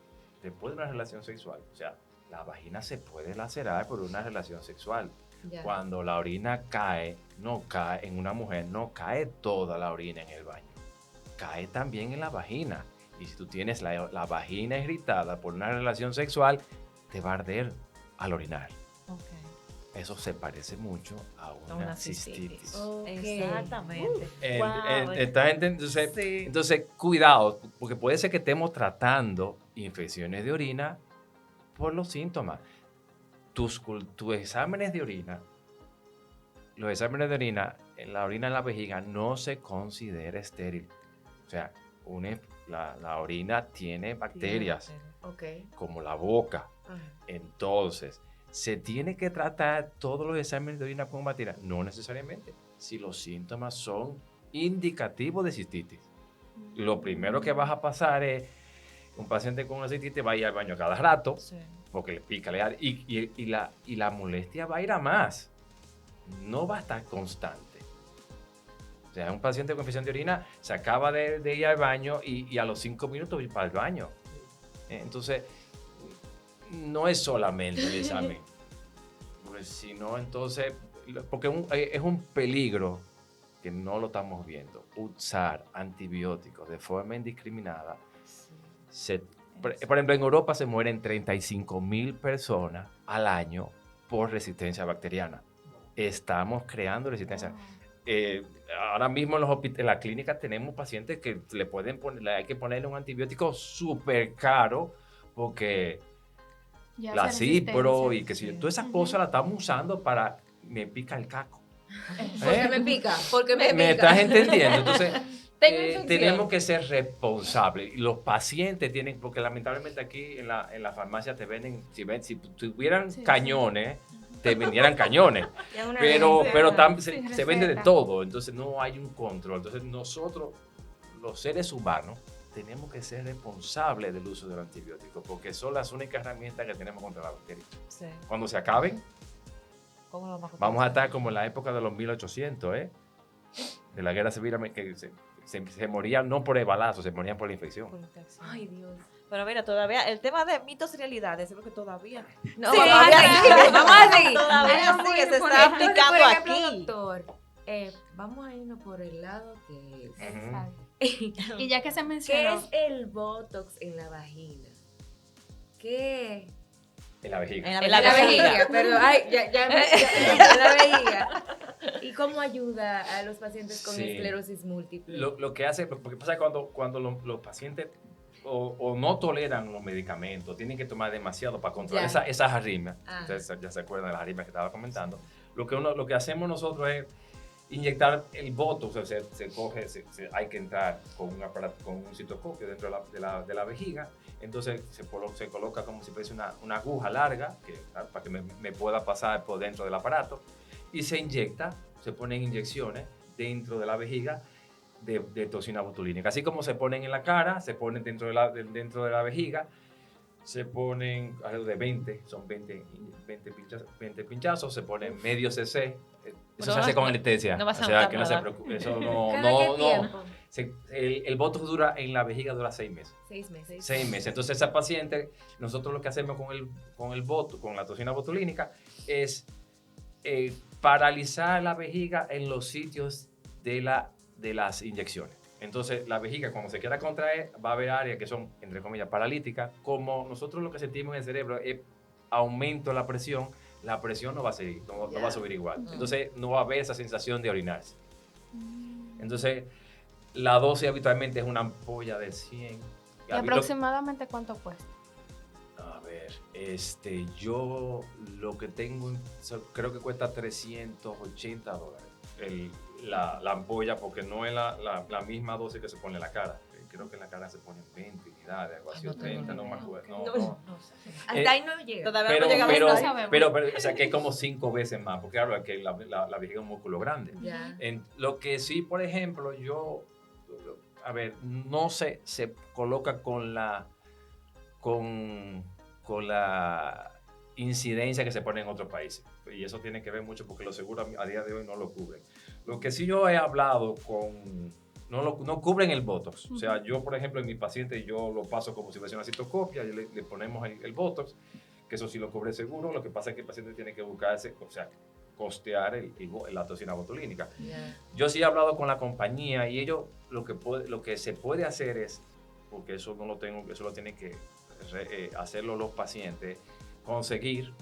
después de una relación sexual, o sea, la vagina se puede lacerar por una relación sexual. Ya. Cuando la orina cae, no cae en una mujer, no cae toda la orina en el baño, cae también en la vagina. Y si tú tienes la vagina irritada por una relación sexual, te va a arder al orinar. Eso se parece mucho a una cistitis. Exactamente. Entonces, cuidado, porque puede ser que estemos tratando infecciones de orina por los síntomas. Tus exámenes de orina, los exámenes de orina, la orina en la vejiga no se considera estéril. O sea, la orina tiene bacterias, Ok. como la boca. Ajá. Entonces, ¿se tiene que tratar todos los exámenes de orina con bacterias? No necesariamente. Si los síntomas son indicativos de cistitis. Lo primero que vas a pasar es un paciente con una cistitis va a ir al baño cada rato, porque le pica, le arde, y la molestia va a ir a más. No va a estar constante. O sea, un paciente con infección de orina se acaba de ir al baño y a los 5 minutos va al baño. Entonces, no es solamente el examen, pues, sino entonces, porque es un peligro que no lo estamos viendo, usar antibióticos de forma indiscriminada. Por ejemplo, en Europa se mueren 35.000 personas al año por resistencia bacteriana. Estamos creando resistencia. Ahora mismo en la clínica tenemos pacientes que hay que ponerle un antibiótico súper caro porque Ya la hace cipro resistencia. y que si yo, todas esas cosas las estamos usando para me pica el caco. Porque me pica, porque me pica. ¿Me estás entendiendo? Entonces, Tengo infección. tenemos que ser responsables. Y los pacientes tienen, porque lamentablemente aquí en la farmacia te venden, si tuvieran cañones, te vendieran cañones. Pero se vende de receta. todo, entonces no hay un control. Entonces nosotros, los seres humanos, tenemos que ser responsables del uso del antibiótico, porque son las únicas herramientas que tenemos contra la bacteria. Sí. Cuando se acaben, ¿Cómo lo vamos a vamos a estar como en la época de los 1800, de la guerra civil, que se morían no por el balazo, se morían por la infección. Ay, Dios. Pero mira, todavía el tema de mitos y realidades es lo que todavía. No, Sí, vamos a seguir, vamos a seguir. Todavía Vamos sigue, a se por está ejemplo, aplicando por ejemplo, aquí. doctor, vamos a irnos por el lado que es. Exacto. Y ya que se ¿Qué mencionó, es el Botox en la vagina? ¿Qué? En la vejiga. En En la vejiga, pero ay, ya, en la vejiga. ¿Y cómo ayuda a los pacientes con Sí. esclerosis múltiple? Lo que hace, porque pasa cuando los pacientes o no toleran los medicamentos, tienen que tomar demasiado para controlar esas arritmias. Ah. Ustedes ya se acuerdan de las arritmias que estaba comentando. Lo que hacemos nosotros es inyectar el botox, o sea, hay que entrar con un aparato, con un citoscopio dentro de la vejiga. Entonces se coloca como si fuese una aguja larga para que me pueda pasar por dentro del aparato y se inyecta, se ponen inyecciones dentro de la vejiga de toxina botulínica. Así como se ponen en la cara, se ponen dentro de la vejiga, se ponen alrededor de 20, son 20 pinchazos, se ponen medio cc. Eso se hace con anestesia. no vas a o sea, notar que no se nada. preocupe. Eso no, ¿Cada qué no. tiempo? El botox dura en la vejiga 6 meses. 6 meses. 6 meses. Entonces, esa paciente, nosotros lo que hacemos con la toxina botulínica es paralizar la vejiga en los sitios de las inyecciones. Entonces, la vejiga, cuando se quiera contraer, va a haber áreas que son, entre comillas, paralíticas. Como nosotros lo que sentimos en el cerebro es aumento de la presión no va a seguir, no va a subir igual. Entonces, no va a haber esa sensación de orinarse. Entonces, la dosis habitualmente es una ampolla de 100. ¿y aproximadamente cuánto cuesta? A ver, yo lo que tengo, creo que cuesta $380 la ampolla, porque no es la misma dosis que se pone en la cara. Creo que en la cara se ponen 20 unidades, algo así, o 30, no me acuerdo. No. Hasta ahí no llega. Todavía Pero, no llegamos ahí. pero, o sea, que es como 5 veces más, porque claro, que la vejiga es un músculo grande. Ya. Lo que sí, por ejemplo, a ver, no se coloca con la incidencia que se pone en otros países. Y eso tiene que ver mucho porque los seguros a día de hoy no lo cubren. Lo que sí yo he hablado no cubren el Botox. O sea, yo, por ejemplo, en mi paciente, yo lo paso como si fuese una citoscopia, y le ponemos el Botox, que eso sí lo cubre seguro. Lo que pasa es que el paciente tiene que buscarse, o sea, costear la toxina botulínica. Ya. Yo sí he hablado con la compañía y ellos lo que se puede hacer es, porque eso no lo tengo, eso lo tienen que hacerlo los pacientes, conseguir,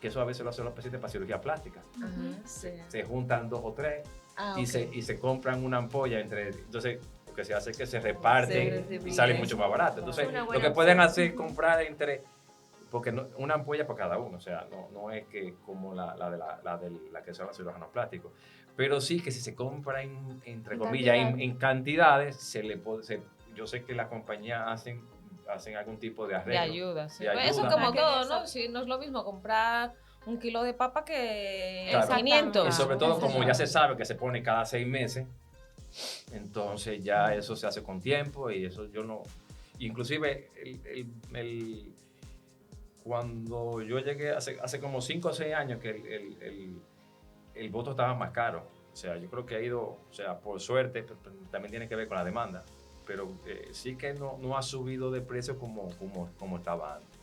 que eso a veces lo hacen los pacientes para cirugía plástica. Ajá, sí. Se juntan 2 o 3 y se compran una ampolla entonces lo que se hace es que se reparten y sale mucho más barato. Entonces Una lo buena que pueden opción. hacer es comprar porque una ampolla para cada uno, o sea, no es que como la que son los cirujanos plásticos, pero sí que si se compra entre comillas en cantidades, yo sé que la compañía hacen algún tipo de De arreglo. ayuda, sí. De Pues eso ayuda. como todo, ¿no? Sí, no es lo mismo comprar 1 kilo de papa que Claro. 500. Y sobre todo, como ya se sabe que se pone cada 6 meses, entonces ya eso se hace con tiempo y eso yo no... Inclusive, cuando yo llegué hace como 5 o 6 años que el voto estaba más caro. O sea, yo creo que ha ido, o sea, por suerte, también tiene que ver con la demanda, pero sí que no ha subido de precio como estaba antes.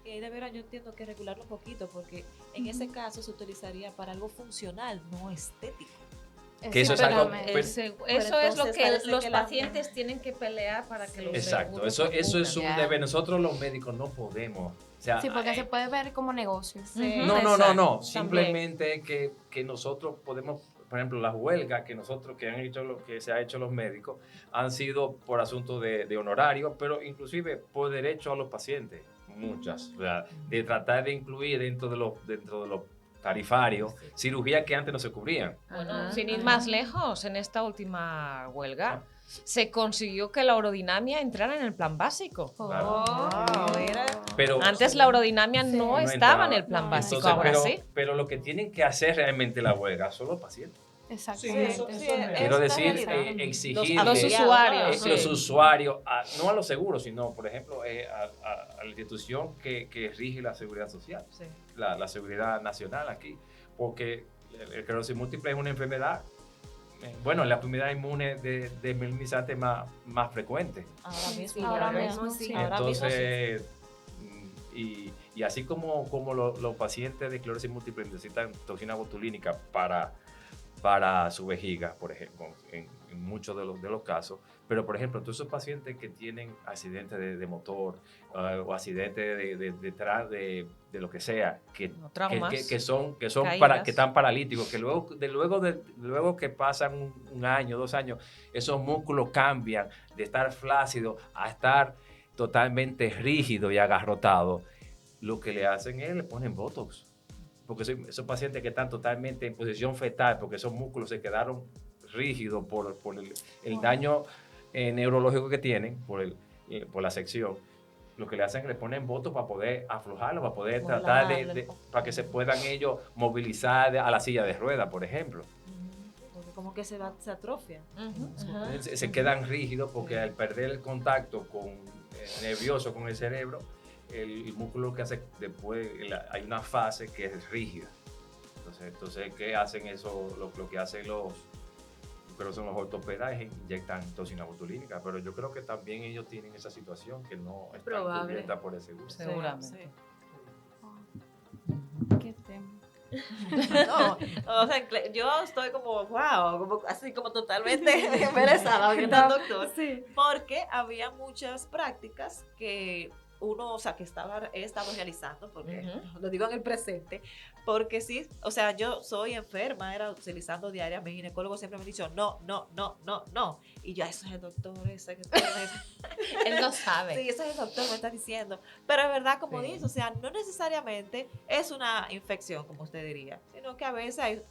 Y ahí de veras yo entiendo que regularlo un poquito, porque en ese caso se utilizaría para algo funcional, no estético. Que eso es algo... Eso es lo entonces que parece los que la- pacientes tienen que pelear para que los Exacto, seguros eso es un Ya. deber. Nosotros los médicos no podemos. O sea, Sí, porque se puede ver como negocio. Sí. no. Exacto, Simplemente que nosotros podemos, por ejemplo, las huelgas que se ha hecho los médicos han sido por asunto de honorario, pero inclusive por derecho a los pacientes, muchas. O sea, de tratar de incluir dentro de los tarifarios cirugías que antes no se cubrían. Bueno, sin ir más lejos, en esta última huelga se consiguió que la aerodinamia entrara en el plan básico. Claro. Mira. Pero Antes la aerodinamia no no estaba en el entraba. plan básico, Entonces, ahora pero, sí. pero lo que tienen que hacer realmente la huelga son los pacientes. Exactamente. Quiero decir, exigir exigirle Los usuarios, sí. los usuarios, no a los seguros, sino, por ejemplo, a la institución que rige la seguridad social, Sí. la seguridad nacional aquí, porque el esclerosis múltiple es una enfermedad, bueno, la enfermedad inmune de melanizante más frecuente. Ahora mismo. Sí, Ahora ahora mismo, mismo sí. sí. Ahora mismo sí. Entonces, y así como los pacientes de esclerosis múltiple necesitan toxina botulínica para su vejiga, por ejemplo, en muchos de los casos, pero por ejemplo, todos esos pacientes que tienen accidentes de motor o accidentes de lo que sea, O traumas. que están paralíticos, que luego que pasan un año, 2 años, esos músculos cambian de estar flácidos a estar totalmente rígidos y agarrotados. Lo que le hacen es le ponen Botox. Porque esos pacientes que están totalmente en posición fetal, porque esos músculos se quedaron rígidos por el daño neurológico que tienen, por la sección, lo que le hacen es que le ponen Botox para poder aflojarlo, para poder tratar para que se puedan ellos movilizar a la silla de ruedas, por ejemplo. Porque como que se atrofia. Ujú. Se quedan rígidos porque al perder el contacto nervioso con el cerebro, el músculo que hace después, hay una fase que es rígida. Entonces ¿qué hacen eso? Lo que hacen creo que son los ortopedas es inyectan toxina botulínica, pero yo creo que también ellos tienen esa situación que no está probable. cubierta por el seguro. Seguramente. Qué tema. No, o sea, yo estoy como, wow, así como totalmente embelesada viendo al doctor, porque había muchas prácticas que uno, o sea, que he estado realizando, porque lo digo en el presente, porque sí, o sea, yo soy enferma, era utilizando diariamente, mi ginecólogo siempre me ha dicho, no, y ya eso es el doctor, Él no sabe. sí, eso es el doctor, me está diciendo, pero es verdad, como dice, o sea, no necesariamente es una infección, como usted diría, sino que a veces hay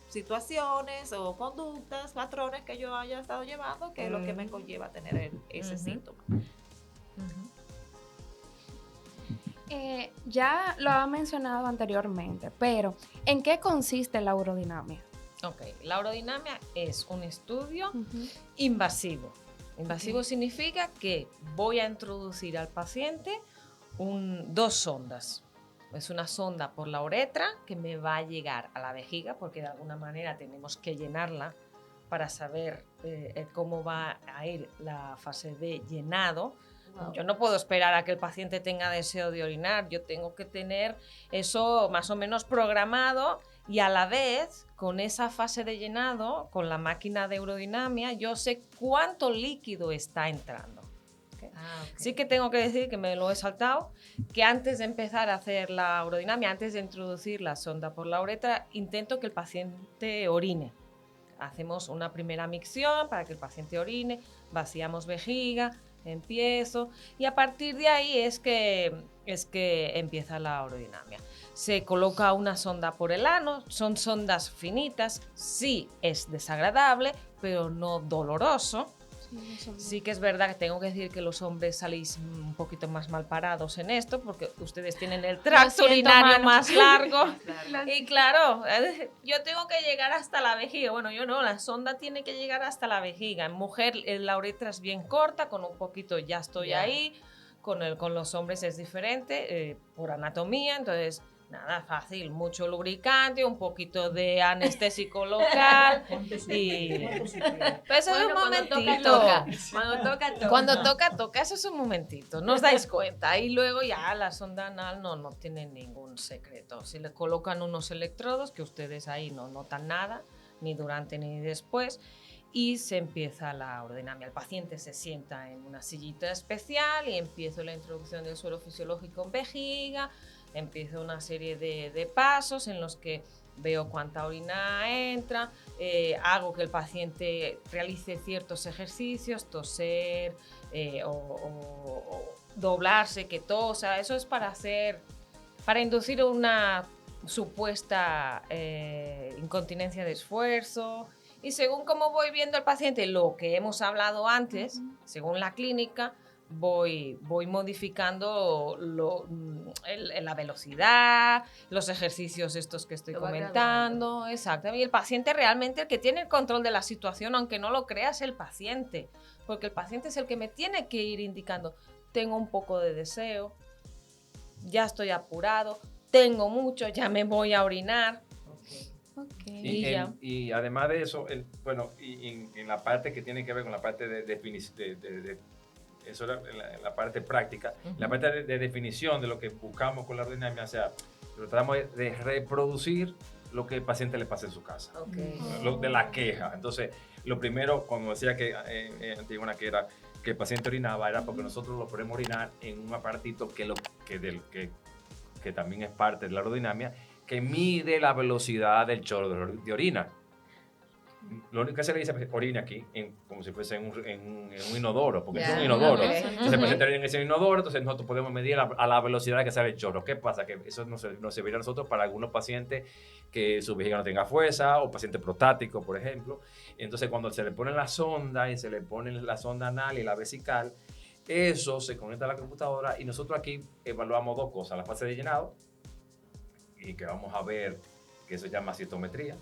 situaciones o conductas, patrones que yo haya estado llevando, que es lo que me conlleva a tener ese síntoma. Ya lo ha mencionado anteriormente, pero ¿en qué consiste la urodinamia? Ok, la aerodinamia es un estudio invasivo. Invasivo significa que voy a introducir al paciente 2 sondas. Es una sonda por la uretra que me va a llegar a la vejiga, porque de alguna manera tenemos que llenarla para saber cómo va a ir la fase de llenado. Wow. Yo no puedo esperar a que el paciente tenga deseo de orinar, yo tengo que tener eso más o menos programado y a la vez, con esa fase de llenado, con la máquina de aerodinamia, yo sé cuánto líquido está entrando. ¿Okay? Sí que tengo que decir, que me lo he saltado, que antes de empezar a hacer la aerodinamia, antes de introducir la sonda por la uretra, intento que el paciente orine. Hacemos una primera micción para que el paciente orine, vaciamos vejiga, empiezo y a partir de ahí es que empieza la aerodinamia. Se coloca una sonda por el ano, son sondas finitas, sí es desagradable, pero no doloroso. Sí que es verdad que tengo que decir que los hombres salís un poquito más mal parados en esto porque ustedes tienen el tracto urinario mano. más largo y claro, yo tengo que llegar hasta la vejiga. Bueno, yo no, la sonda tiene que llegar hasta la vejiga. En mujer la uretra es bien corta, con un poquito ya estoy ahí. Con los hombres es diferente por anatomía, entonces Nada fácil, mucho lubricante, un poquito de anestésico local y pero eso es un momentito. Cuando toca, eso es un momentito, no os dais cuenta. Y luego ya la sonda anal no tiene ningún secreto. Si le colocan unos electrodos, que ustedes ahí no notan nada, ni durante ni después, y se empieza la urodinamia. El paciente se sienta en una sillita especial y empiezo la introducción del suero fisiológico en vejiga. Empiezo una serie de pasos en los que veo cuánta orina entra, hago que el paciente realice ciertos ejercicios, toser o doblarse, que tosa. Eso es para inducir una supuesta incontinencia de esfuerzo. Y según cómo voy viendo al paciente, lo que hemos hablado antes, según la clínica, voy modificando la velocidad, los ejercicios estos que estoy comentando. Exacto. Y el paciente realmente, el que tiene el control de la situación, aunque no lo crea, es el paciente. Porque el paciente es el que me tiene que ir indicando, tengo un poco de deseo, ya estoy apurado, tengo mucho, ya me voy a orinar. Y además de eso, en la parte que tiene que ver con la parte de definición, eso en la parte práctica, la parte de definición de lo que buscamos con la urodinamia, o sea, tratamos de reproducir lo que el paciente le pasa en su casa, lo de la queja. Entonces, lo primero, cuando decía que Antígona, que era que el paciente orinaba, era porque nosotros lo podemos orinar en un aparatito que también es parte de la urodinamia, que mide la velocidad del chorro de orina. Lo único que se le dice es orina aquí, como si fuese en un inodoro, porque es un inodoro. Entonces el paciente orina en ese inodoro, entonces nosotros podemos medir a la velocidad que sale el chorro. ¿Qué pasa? Que eso nos serviría a nosotros para algunos pacientes que su vejiga no tenga fuerza, o pacientes prostáticos, por ejemplo. Entonces cuando se le pone la sonda, y se le pone la sonda anal y la vesical, eso se conecta a la computadora, y nosotros aquí evaluamos dos cosas: la fase de llenado, y que vamos a ver que eso se llama citometría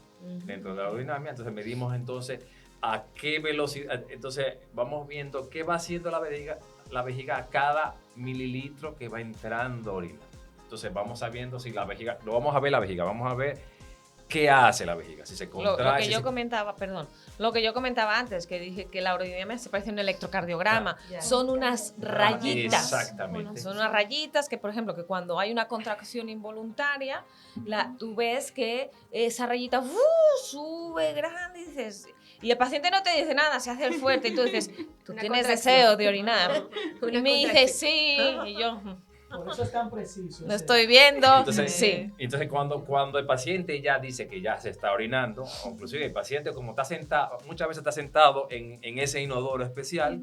dentro de la urodinamia. Entonces medimos entonces a qué velocidad, entonces vamos viendo qué va haciendo la vejiga a cada mililitro que va entrando orina. Entonces vamos sabiendo si la vejiga, vamos a ver qué hace la vejiga, si se contrae. Lo que yo comentaba antes, que dije que la urodinamia se parece a un electrocardiograma. Son unas rayitas. Exactamente. Son unas rayitas que, por ejemplo, que cuando hay una contracción involuntaria, tú ves que esa rayita sube grande y el paciente no te dice nada, se hace el fuerte, y tú dices, tú tienes deseo de orinar. Y me dice, sí, y yo... Por eso es tan preciso. Lo estoy viendo. Entonces, sí. Entonces cuando el paciente ya dice que ya se está orinando, o inclusive el paciente, como está sentado, muchas veces está sentado en ese inodoro especial,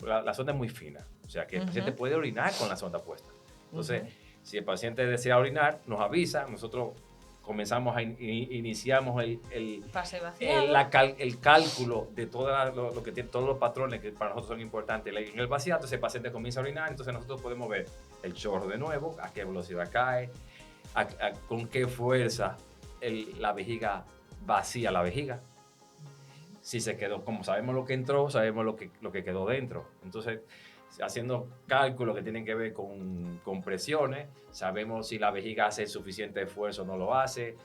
la sonda es muy fina, o sea que el paciente puede orinar con la sonda puesta. Entonces, si el paciente desea orinar, nos avisa, nosotros comenzamos iniciamos el cálculo de lo que tiene, todos los patrones que para nosotros son importantes en el vaciado. Entonces el paciente comienza a orinar, entonces nosotros podemos ver el chorro de nuevo, a qué velocidad cae, con qué fuerza la vejiga vacía la vejiga. Si se quedó, como sabemos lo que entró, sabemos lo que quedó dentro. Entonces, haciendo cálculos que tienen que ver con presiones, sabemos si la vejiga hace suficiente esfuerzo o no lo hace,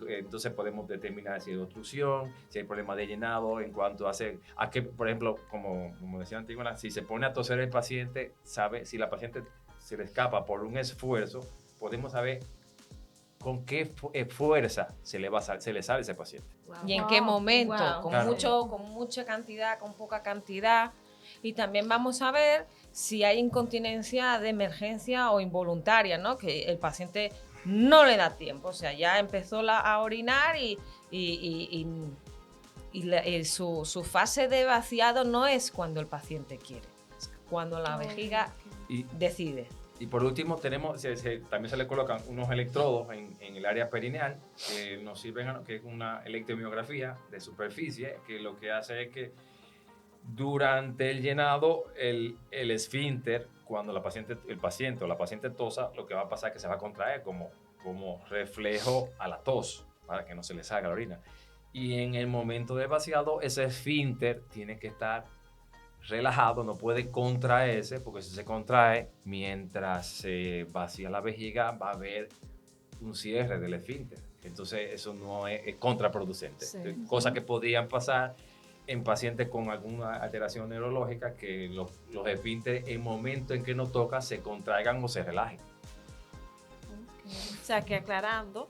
entonces podemos determinar si hay obstrucción, si hay problema de llenado, en cuanto a que, por ejemplo, como decía Antígona, si se pone a toser el paciente, sabe si la paciente se le escapa por un esfuerzo, podemos saber con qué fuerza se le sale a ese paciente. Wow. Y en qué momento, con mucha cantidad, con poca cantidad. Y también vamos a ver si hay incontinencia de emergencia o involuntaria, ¿no? Que el paciente no le da tiempo, o sea, ya empezó a orinar y su fase de vaciado no es cuando el paciente quiere, es cuando la vejiga decide. Y por último también se le colocan unos electrodos en el área perineal que nos sirven, que es una electromiografía de superficie, que lo que hace es que durante el llenado, el esfínter, cuando el paciente o la paciente tosa, lo que va a pasar es que se va a contraer como reflejo a la tos, para que no se le salga la orina. Y en el momento del vaciado, ese esfínter tiene que estar relajado, no puede contraerse, porque si se contrae, mientras se vacía la vejiga, va a haber un cierre del esfínter. Entonces, eso no es contraproducente. Sí. Cosas que podrían pasar en pacientes con alguna alteración neurológica, que los esfínteres, en el momento en que nos toca, se contraigan o se relajen. O sea, que aclarando,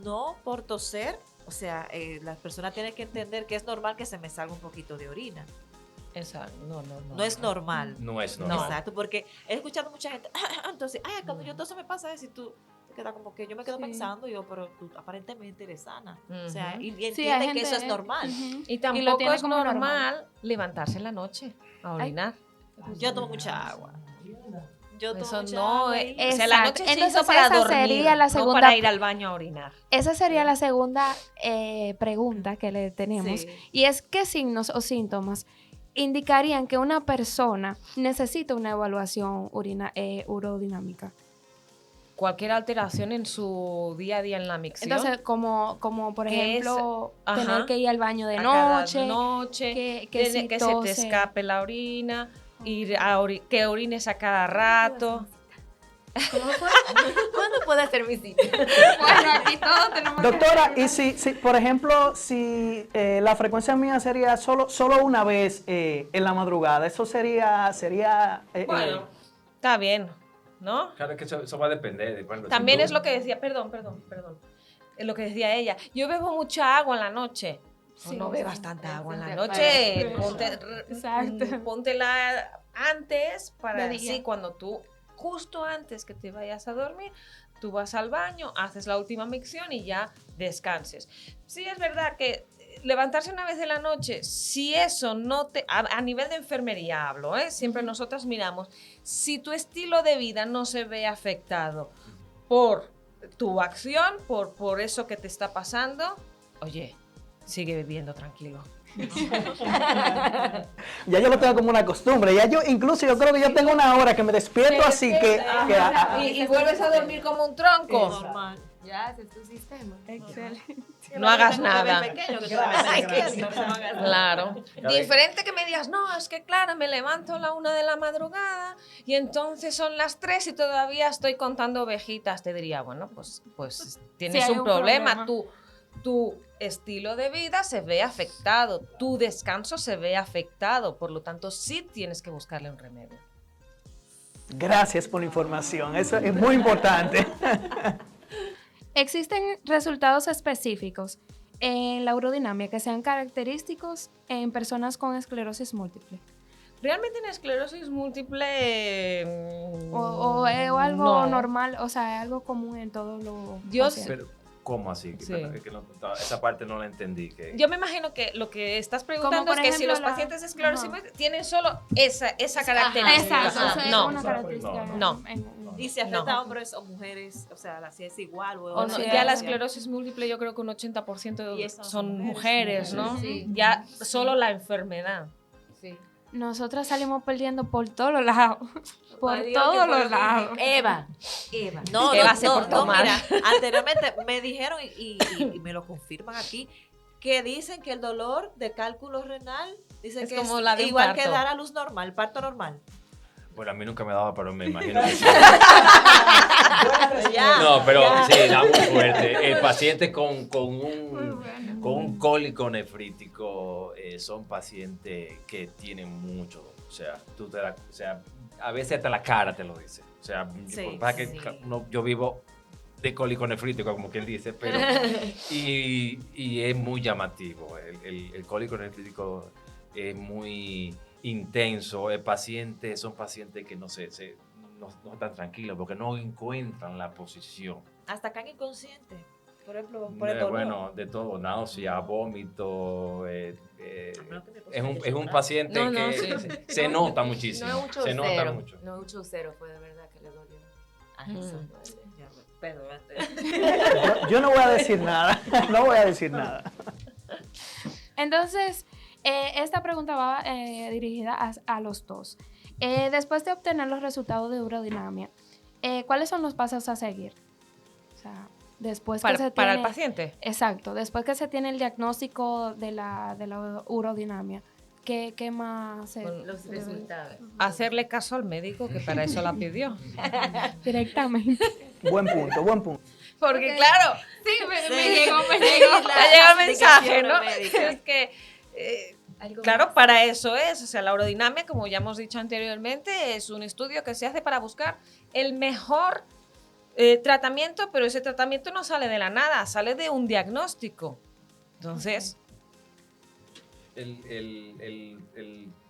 no por toser, o sea, las personas tienen que entender que es normal que se me salga un poquito de orina. Exacto. No es normal. No es normal. Exacto, porque he escuchado mucha gente, entonces, cuando yo toso me pasa eso y tú te quedas como que yo me quedo Sí. pensando, pero tú aparentemente eres sana. O sea, Ujú. y Sí, entiende hay que eso es gente- normal. Ujú. Y lo tampoco tiene es como normal, normal. levantarse en la noche a orinar. Yo tomo mucha agua. Yo tomo Eso mucha no agua es. y- O sea, la Exacto. noche se Entonces, hizo para esa dormir, sería la no segunda- para ir al baño a orinar. Esa sería la segunda pregunta que le tenemos. Sí. Y es, ¿qué signos o síntomas indicarían que una persona necesita una evaluación urodinámica? Cualquier alteración en su día a día en la micción. Entonces, como por Que es- ejemplo, ajá, tener que ir al baño de a cada noche, que si que se te tose. escape la orina, que orines a cada rato. ¿Cuándo puede hacer mi cita? Bueno, aquí todos tenemos que- Doctora, y si por ejemplo, si la frecuencia mía sería solo una vez en la madrugada, eso sería Bueno, está bien, ¿no? Claro que eso va a depender. También es lo que decía, perdón. Es lo que decía ella. Yo bebo mucha agua en la noche. Sí, no sí. bebas tanta agua en la Sí. noche. Exacto. Póntela antes para De día. así cuando tú, justo antes que te vayas a dormir, tú vas al baño, haces la última micción y ya descanses. Sí, es verdad que levantarse una vez en la noche, si eso no te... A nivel de enfermería hablo, ¿eh? Siempre nosotras miramos. Si tu estilo de vida no se ve afectado por tu acción, por eso que te está pasando, oye, sigue viviendo tranquilo. Ya yo lo tengo como una costumbre. Ya yo creo que yo tengo una hora que me despierto así que Y vuelves a dormir como un tronco. Normal. Ya, ese es tu sistema. Excelente. No hagas Tengo un bebé nada. pequeño que todavía está despierto, no hagas nada. Claro. Claro. Diferente que me digas, no, es que claro, me levanto a la 1 de la madrugada y entonces son las 3 y todavía estoy contando ovejitas. Te diría, bueno, pues tienes Sí, hay un un problema. problema. Tu estilo de vida se ve afectado, tu descanso se ve afectado, por lo tanto sí tienes que buscarle un remedio. gracias por la información. Eso es muy importante. ¿Existen resultados específicos en la urodinamia que sean característicos en personas con esclerosis múltiple? Realmente en esclerosis múltiple... O algo no. normal, o sea, algo común en todos los Yo pacientes. Pero, ¿cómo así? Sí. Es que esa parte no la entendí. Yo me imagino que lo que estás preguntando por es que si ejemplo los pacientes de esclerosis ajá. múltiple tienen solo esa característica. Exacto, Ajá. eso es No, una característica. No. Y si afecta No. a hombres o mujeres, o sea, si es igual o O no, sea, ya la sí. esclerosis múltiple yo creo que un 80% Y esas son son mujeres, ¿no? Sí. Ya solo la enfermedad. Sí. Nosotras salimos perdiendo por todos los lados. Por Dios, todos que por los lados. Eva. No, ¿Qué va a hacer por no, tomar? mira, anteriormente me dijeron y me lo confirman aquí, que dicen que el dolor de cálculo renal, dicen Es que como es la de un igual que parto. dar a luz normal, parto normal. Bueno, a mí nunca me daba, pero me imagino que sí. Ya, No, pero ya. sí, da muy fuerte. El paciente con un cólico nefrítico son pacientes que tienen mucho dolor. O sea, a veces hasta la cara te lo dice. O sea, Sí, lo que pasa es sí. que yo vivo de cólico nefrítico, como quien dice, pero y es muy llamativo. El cólico nefrítico es muy intenso. Son pacientes que no están tranquilos porque no encuentran la posición. Hasta acá inconsciente, por ejemplo, por el dolor. Bueno, de todo, náusea, vómito. Es un No, paciente No, no, que sí. se nota muchísimo. No es un se nota chaucero. mucho. No es un chaucero, fue de verdad que le dolió. Ay, eso duele. Ya, perdón. Yo no voy a decir nada. No voy a decir nada. Entonces, esta pregunta va dirigida a los dos. Después de obtener los resultados de urodinamia, ¿cuáles son los pasos a seguir? O sea, después que se Para el tiene... paciente. Exacto, después que se tiene el diagnóstico de la urodinamia, ¿Qué más se Con los debe- resultados. Hacerle caso al médico, que para eso la pidió. Directamente. Buen punto, buen punto. Porque Ok. claro, Sí, me Seguir llegó. te llega el mensaje, ¿no? médica. Es que, Algo claro, más. para eso es. O sea, la urodinamia, como ya hemos dicho anteriormente, es un estudio que se hace para buscar el mejor tratamiento, pero ese tratamiento no sale de la nada, sale de un diagnóstico. Entonces,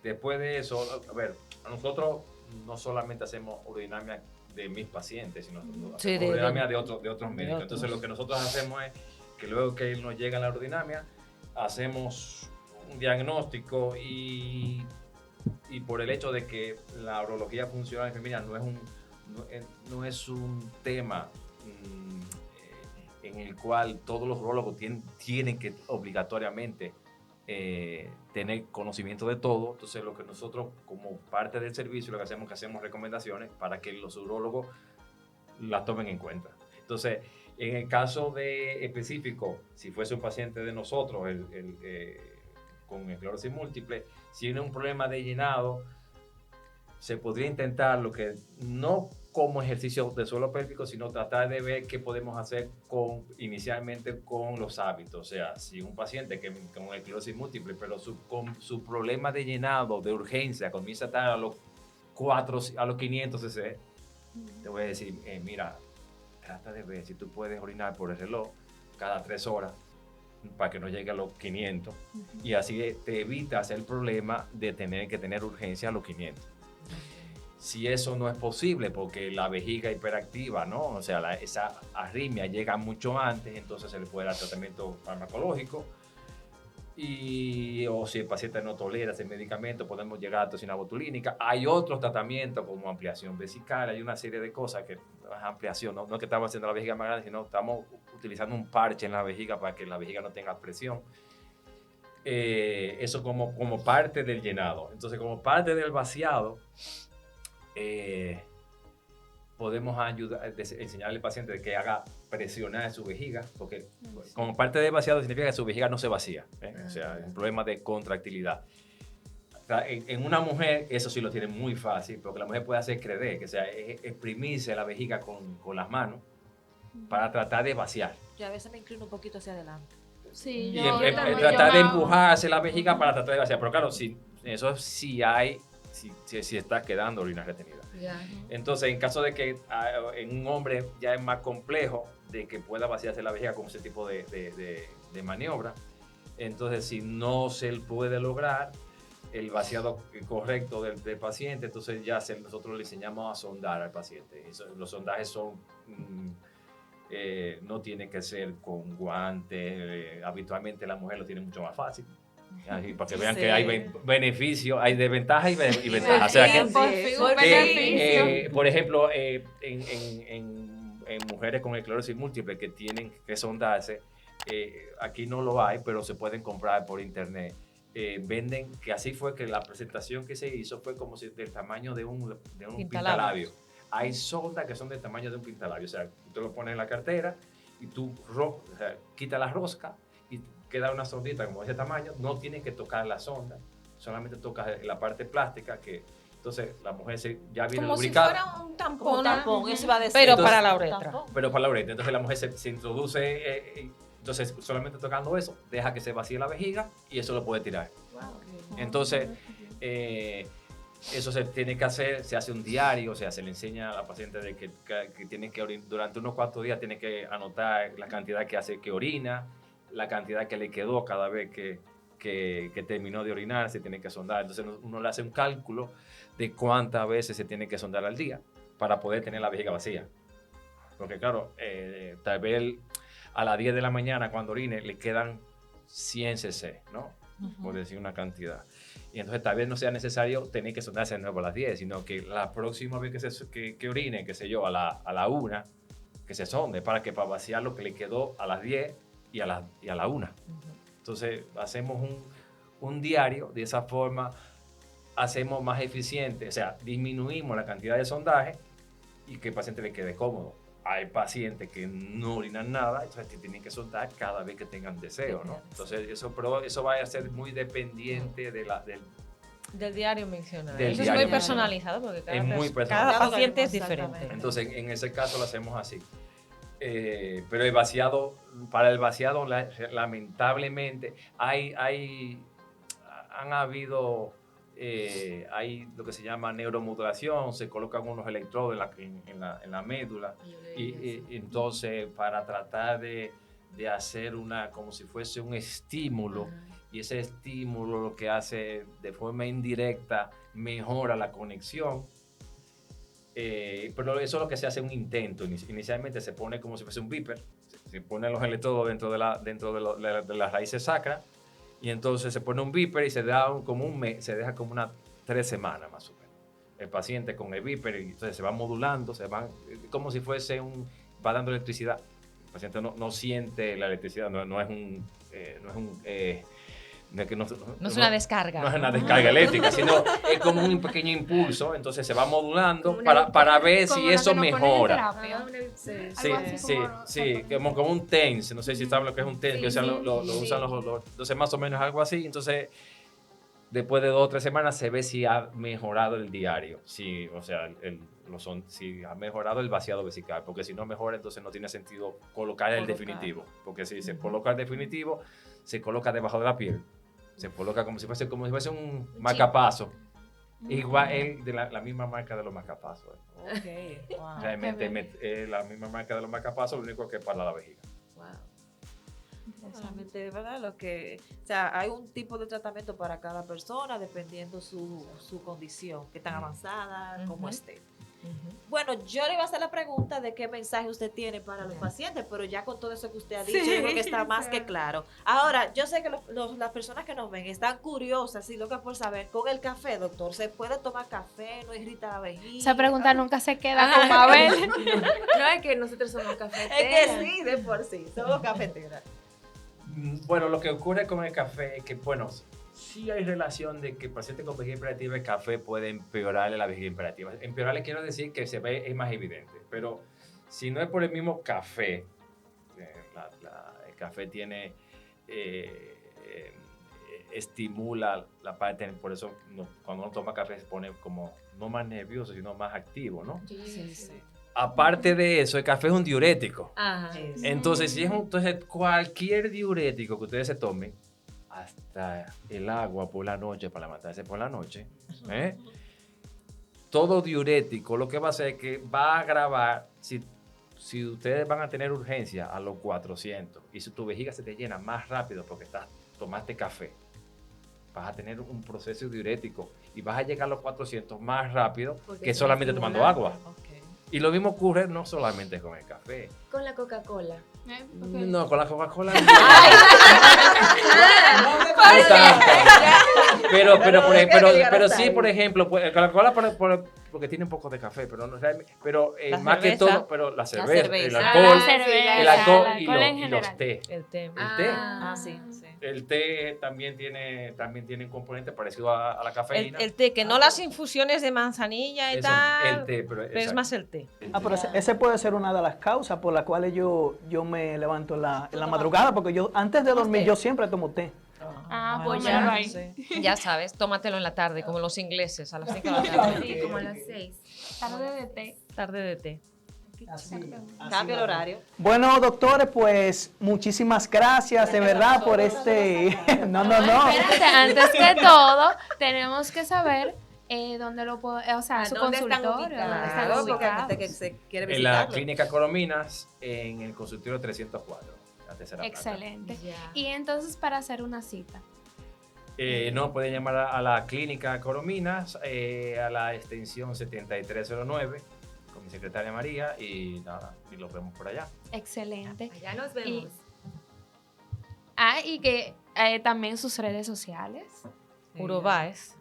Después de eso, a ver, nosotros no solamente hacemos urodinamia de mis pacientes, sino Sí, hacemos urodinamia de otros médicos. otros. Entonces lo que nosotros hacemos es que luego que nos llega la urodinamia, hacemos un diagnóstico y por el hecho de que la urología funcional femenina no es un tema en el cual todos los urólogos tienen que obligatoriamente tener conocimiento de todo. Entonces lo que nosotros como parte del servicio lo que hacemos es que hacemos recomendaciones para que los urólogos las tomen en cuenta. Entonces en el caso de específico, si fuese un paciente de nosotros con esclerosis múltiple, si tiene un problema de llenado, se podría intentar lo que no como ejercicio de suelo pélvico, sino tratar de ver qué podemos hacer inicialmente con los hábitos. O sea, si un paciente con esclerosis múltiple, pero con su problema de llenado, de urgencia, comienza a estar a los 500 cc, te voy a decir, mira, trata de ver si tú puedes orinar por el reloj cada 3 horas para que no llegue a los 500 y así te evitas el problema de tener que tener urgencia a los 500. Si eso no es posible porque la vejiga hiperactiva, ¿no? O sea, esa arritmia llega mucho antes, entonces se le puede dar tratamiento farmacológico o si el paciente no tolera ese medicamento, podemos llegar a toxina botulínica. Hay otros tratamientos como ampliación vesical, hay una serie de cosas que ampliación, no es que estamos haciendo la vejiga más grande, sino estamos utilizando un parche en la vejiga para que la vejiga no tenga presión. Eso como parte del llenado. Entonces, como parte del vaciado, podemos enseñarle al paciente que haga presionar su vejiga, porque como parte del vaciado significa que su vejiga no se vacía, o sea, es un problema de contractilidad. En una mujer eso sí lo tiene muy fácil, porque la mujer puede hacer creer, que sea exprimirse la vejiga con las manos para tratar de vaciar. Yo a veces me inclino un poquito hacia adelante. Sí, Y yo también, tratar de yo hago. empujarse la vejiga para tratar de vaciar. Pero claro, eso sí hay, si está quedando orina retenida. Ya. Entonces, en caso de que en un hombre ya es más complejo de que pueda vaciarse la vejiga con ese tipo de maniobra, entonces si no se puede lograr el vaciado correcto del paciente, entonces ya nosotros le enseñamos a sondar al paciente. Los sondajes son... no tiene que ser con guantes, habitualmente la mujer lo tiene mucho más fácil. Así, para que vean que hay beneficios, hay desventajas y ventajas. O sea, que, Por fin, un beneficio. por ejemplo, en mujeres con esclerosis múltiple que tienen que sondarse, aquí no lo hay, pero se pueden comprar por internet. Venden, que así fue que la presentación que se hizo fue como si del tamaño de un pintalabio. Hay sondas que son del tamaño de un pintalabio, o sea, tú lo pones en la cartera y tú quitas la rosca y queda una sondita como de ese tamaño, no tienes que tocar la sonda, solamente tocas la parte plástica que entonces la mujer ya viene como si lubricada. fuera un tampón. Como un tampón, eso iba a decir. Pero Entonces, para la uretra. Tampón. Pero para la uretra, entonces la mujer se introduce, entonces solamente tocando eso, deja que se vacíe la vejiga y eso lo puede tirar. Entonces, eso se tiene que hacer, se hace un diario, o sea, se le enseña a la paciente de que tiene que orinar, durante unos 4 días tiene que anotar la cantidad que orina, la cantidad que le quedó cada vez que terminó de orinar, se tiene que sondar. Entonces uno le hace un cálculo de cuántas veces se tiene que sondar al día para poder tener la vejiga vacía. Porque claro, tal vez a las 10 de la mañana cuando orine le quedan 100 cc, ¿no? Por decir una cantidad. Y entonces tal vez no sea necesario tener que sondarse de nuevo a las 10, sino que la próxima vez que orine, qué sé yo, a la 1, que se sonde para vaciar lo que le quedó a las 10 y a la 1. Entonces hacemos un diario, de esa forma hacemos más eficiente, o sea, disminuimos la cantidad de sondaje y que el paciente le quede cómodo. hay pacientes que no orinan nada, entonces te tienen que soltar cada vez que tengan deseo, ¿no? Entonces, eso va a ser muy dependiente Del diario mencionado. Del Eso es diario muy personalizado porque muy cada personalizado. paciente es Exactamente. diferente. Entonces, en ese caso lo hacemos así. Pero el vaciado, para el vaciado, lamentablemente, han habido, hay lo que se llama neuromodulación, se colocan unos electrodos en la médula, y entonces para tratar de hacer como si fuese un estímulo, y ese estímulo lo que hace de forma indirecta mejora la conexión. Pero eso es lo que se hace un intento. Inicialmente se pone como si fuese un beeper, se ponen los electrodos dentro de las raíces sacras, y entonces se pone un beeper y se da como un mes, se deja como unas 3 semanas más o menos. El paciente con el beeper, y entonces se va modulando, como si fuese va dando electricidad. El paciente no siente la electricidad, no es una descarga. No es una descarga eléctrica, sino es como un pequeño impulso, entonces se va modulando para ver si eso mejora. Sí, como un TENS, no sé si saben lo que es un TENS, que usan entonces más o menos algo así, entonces después de 2 o 3 semanas se ve si ha mejorado el diario, si ha mejorado el vaciado vesical, porque si no mejora entonces no tiene sentido colocar el definitivo, porque si se coloca el definitivo, se coloca debajo de la piel. Se coloca como si fuese un marcapaso. Igual es de la misma marca de los marcapasos. Okay, wow. Realmente la misma marca de los marcapasos, lo único que es para la vejiga. Realmente, ¿verdad? O sea, hay un tipo de tratamiento para cada persona dependiendo su condición, qué tan avanzada, cómo esté. Bueno, yo le iba a hacer la pregunta de qué mensaje usted tiene para los pacientes, pero ya con todo eso que usted ha dicho, yo creo que está más que claro. Ahora, yo sé que las personas que nos ven están curiosas y locas por saber, con el café, doctor, ¿se puede tomar café? ¿No irrita la vejiga? Esa pregunta nunca se queda con Mabel. No, es que nosotros somos cafeteras. Es que sí, de por sí, somos cafeteras. Bueno, lo que ocurre con el café es que, bueno, sí hay relación de que pacientes con vejiga hiperactiva el café puede empeorarle la vejiga hiperactiva. Empeorarle quiero decir que es más evidente, pero si no es por el mismo café, el café estimula la parte, por eso cuando uno toma café se pone como no más nervioso, sino más activo, ¿no? Sí. Aparte de eso, el café es un diurético. Ajá. Entonces, entonces cualquier diurético que ustedes se tomen, hasta el agua por la noche, para levantarse por la noche, todo diurético lo que va a hacer es que va a agravar, si ustedes van a tener urgencia a los 400 y si tu vejiga se te llena más rápido porque tomaste café, vas a tener un proceso diurético y vas a llegar a los 400 más rápido que solamente tomando agua. Okay. Y lo mismo ocurre no solamente con el café. Con la Coca-Cola. No, con la Coca-Cola. Pero sí, por ejemplo, la Coca-Cola porque tiene un poco de café, pero no realmente, pero más que todo, pero la cerveza, el alcohol, y los té. El té. Sí. El té también tiene un componente parecido a la cafeína. El té, que no las infusiones de manzanilla y Eso, tal, el té, pero es más el té. Pero ese puede ser una de las causas por las cuales yo me levanto en la madrugada, porque yo antes de dormir yo siempre tomo té. Pues ya ya ahí. Sí. Ya sabes, tómatelo en la tarde, como los ingleses, a las 5 de la tarde. Sí, como a las 6. Tarde de té. Tarde de té. Cambio el horario. Bueno, doctores, pues muchísimas gracias de verdad por este... No. Espérate, antes que todo, tenemos que saber dónde lo puedo, o sea, su ¿dónde están consultorio, ubicados? dónde están Claro, porque hay ubicados. gente que se quiere En la visitarlo. clínica Corominas, en el consultorio 304, la tercera planta. Excelente. Ya. Y entonces para hacer una cita. No, pueden llamar a la clínica Corominas, a la extensión 7309, con mi secretaria María, y nada, y los vemos por allá. Excelente. Allá nos vemos. Y que también sus redes sociales. Urobaes.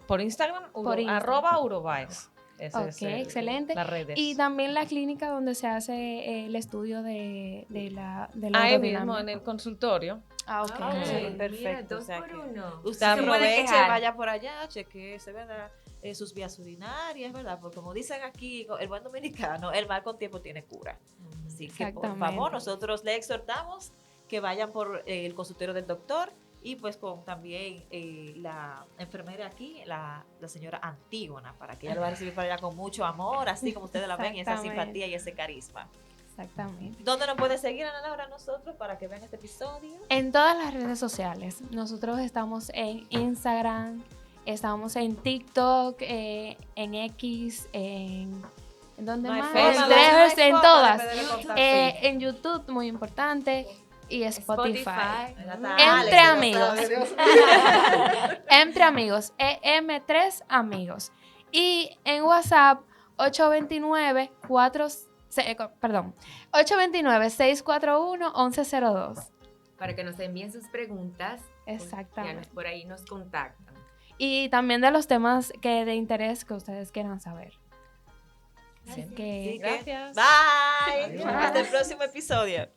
Por Instagram, Por Instagram. @Urobaes. Ese Ok, es excelente. Las redes. Y también la clínica donde se hace el estudio de la Ahí aerodinámica. mismo, en el consultorio. Ok. Sí, Mira, perfecto. 2 O sea por que 1. Usted Se puede aproveche, quejar. vaya por allá, chequee, ¿verdad? sus vías urinarias, ¿verdad? Porque como dicen aquí, el buen dominicano, el mal con tiempo tiene cura. Así que por Exactamente. favor, nosotros le exhortamos que vayan por el consultorio del doctor y pues con también la enfermera aquí, la señora Antígona, para que ella lo va a recibir para allá con mucho amor, así como ustedes la ven, y esa Exactamente. simpatía y ese carisma. Exactamente. ¿Dónde nos puede seguir, Ana Laura, nosotros para que vean este episodio? En todas las redes sociales. Nosotros estamos en Instagram, estamos en TikTok, en X, ¿en dónde No hay más? forma, En no Threads, hay en forma todas. de perder el contacto. En YouTube, muy importante, y Spotify. Ya está Entre Alex, amigos. Entre amigos, EM3 amigos. Y en WhatsApp, 829-641-1102. Para que nos envíen sus preguntas. pues, Exactamente. por ahí nos contactan. Y también de los temas de interés que ustedes quieran saber. Así que Así que, Gracias. bye. Adiós. Hasta el próximo episodio.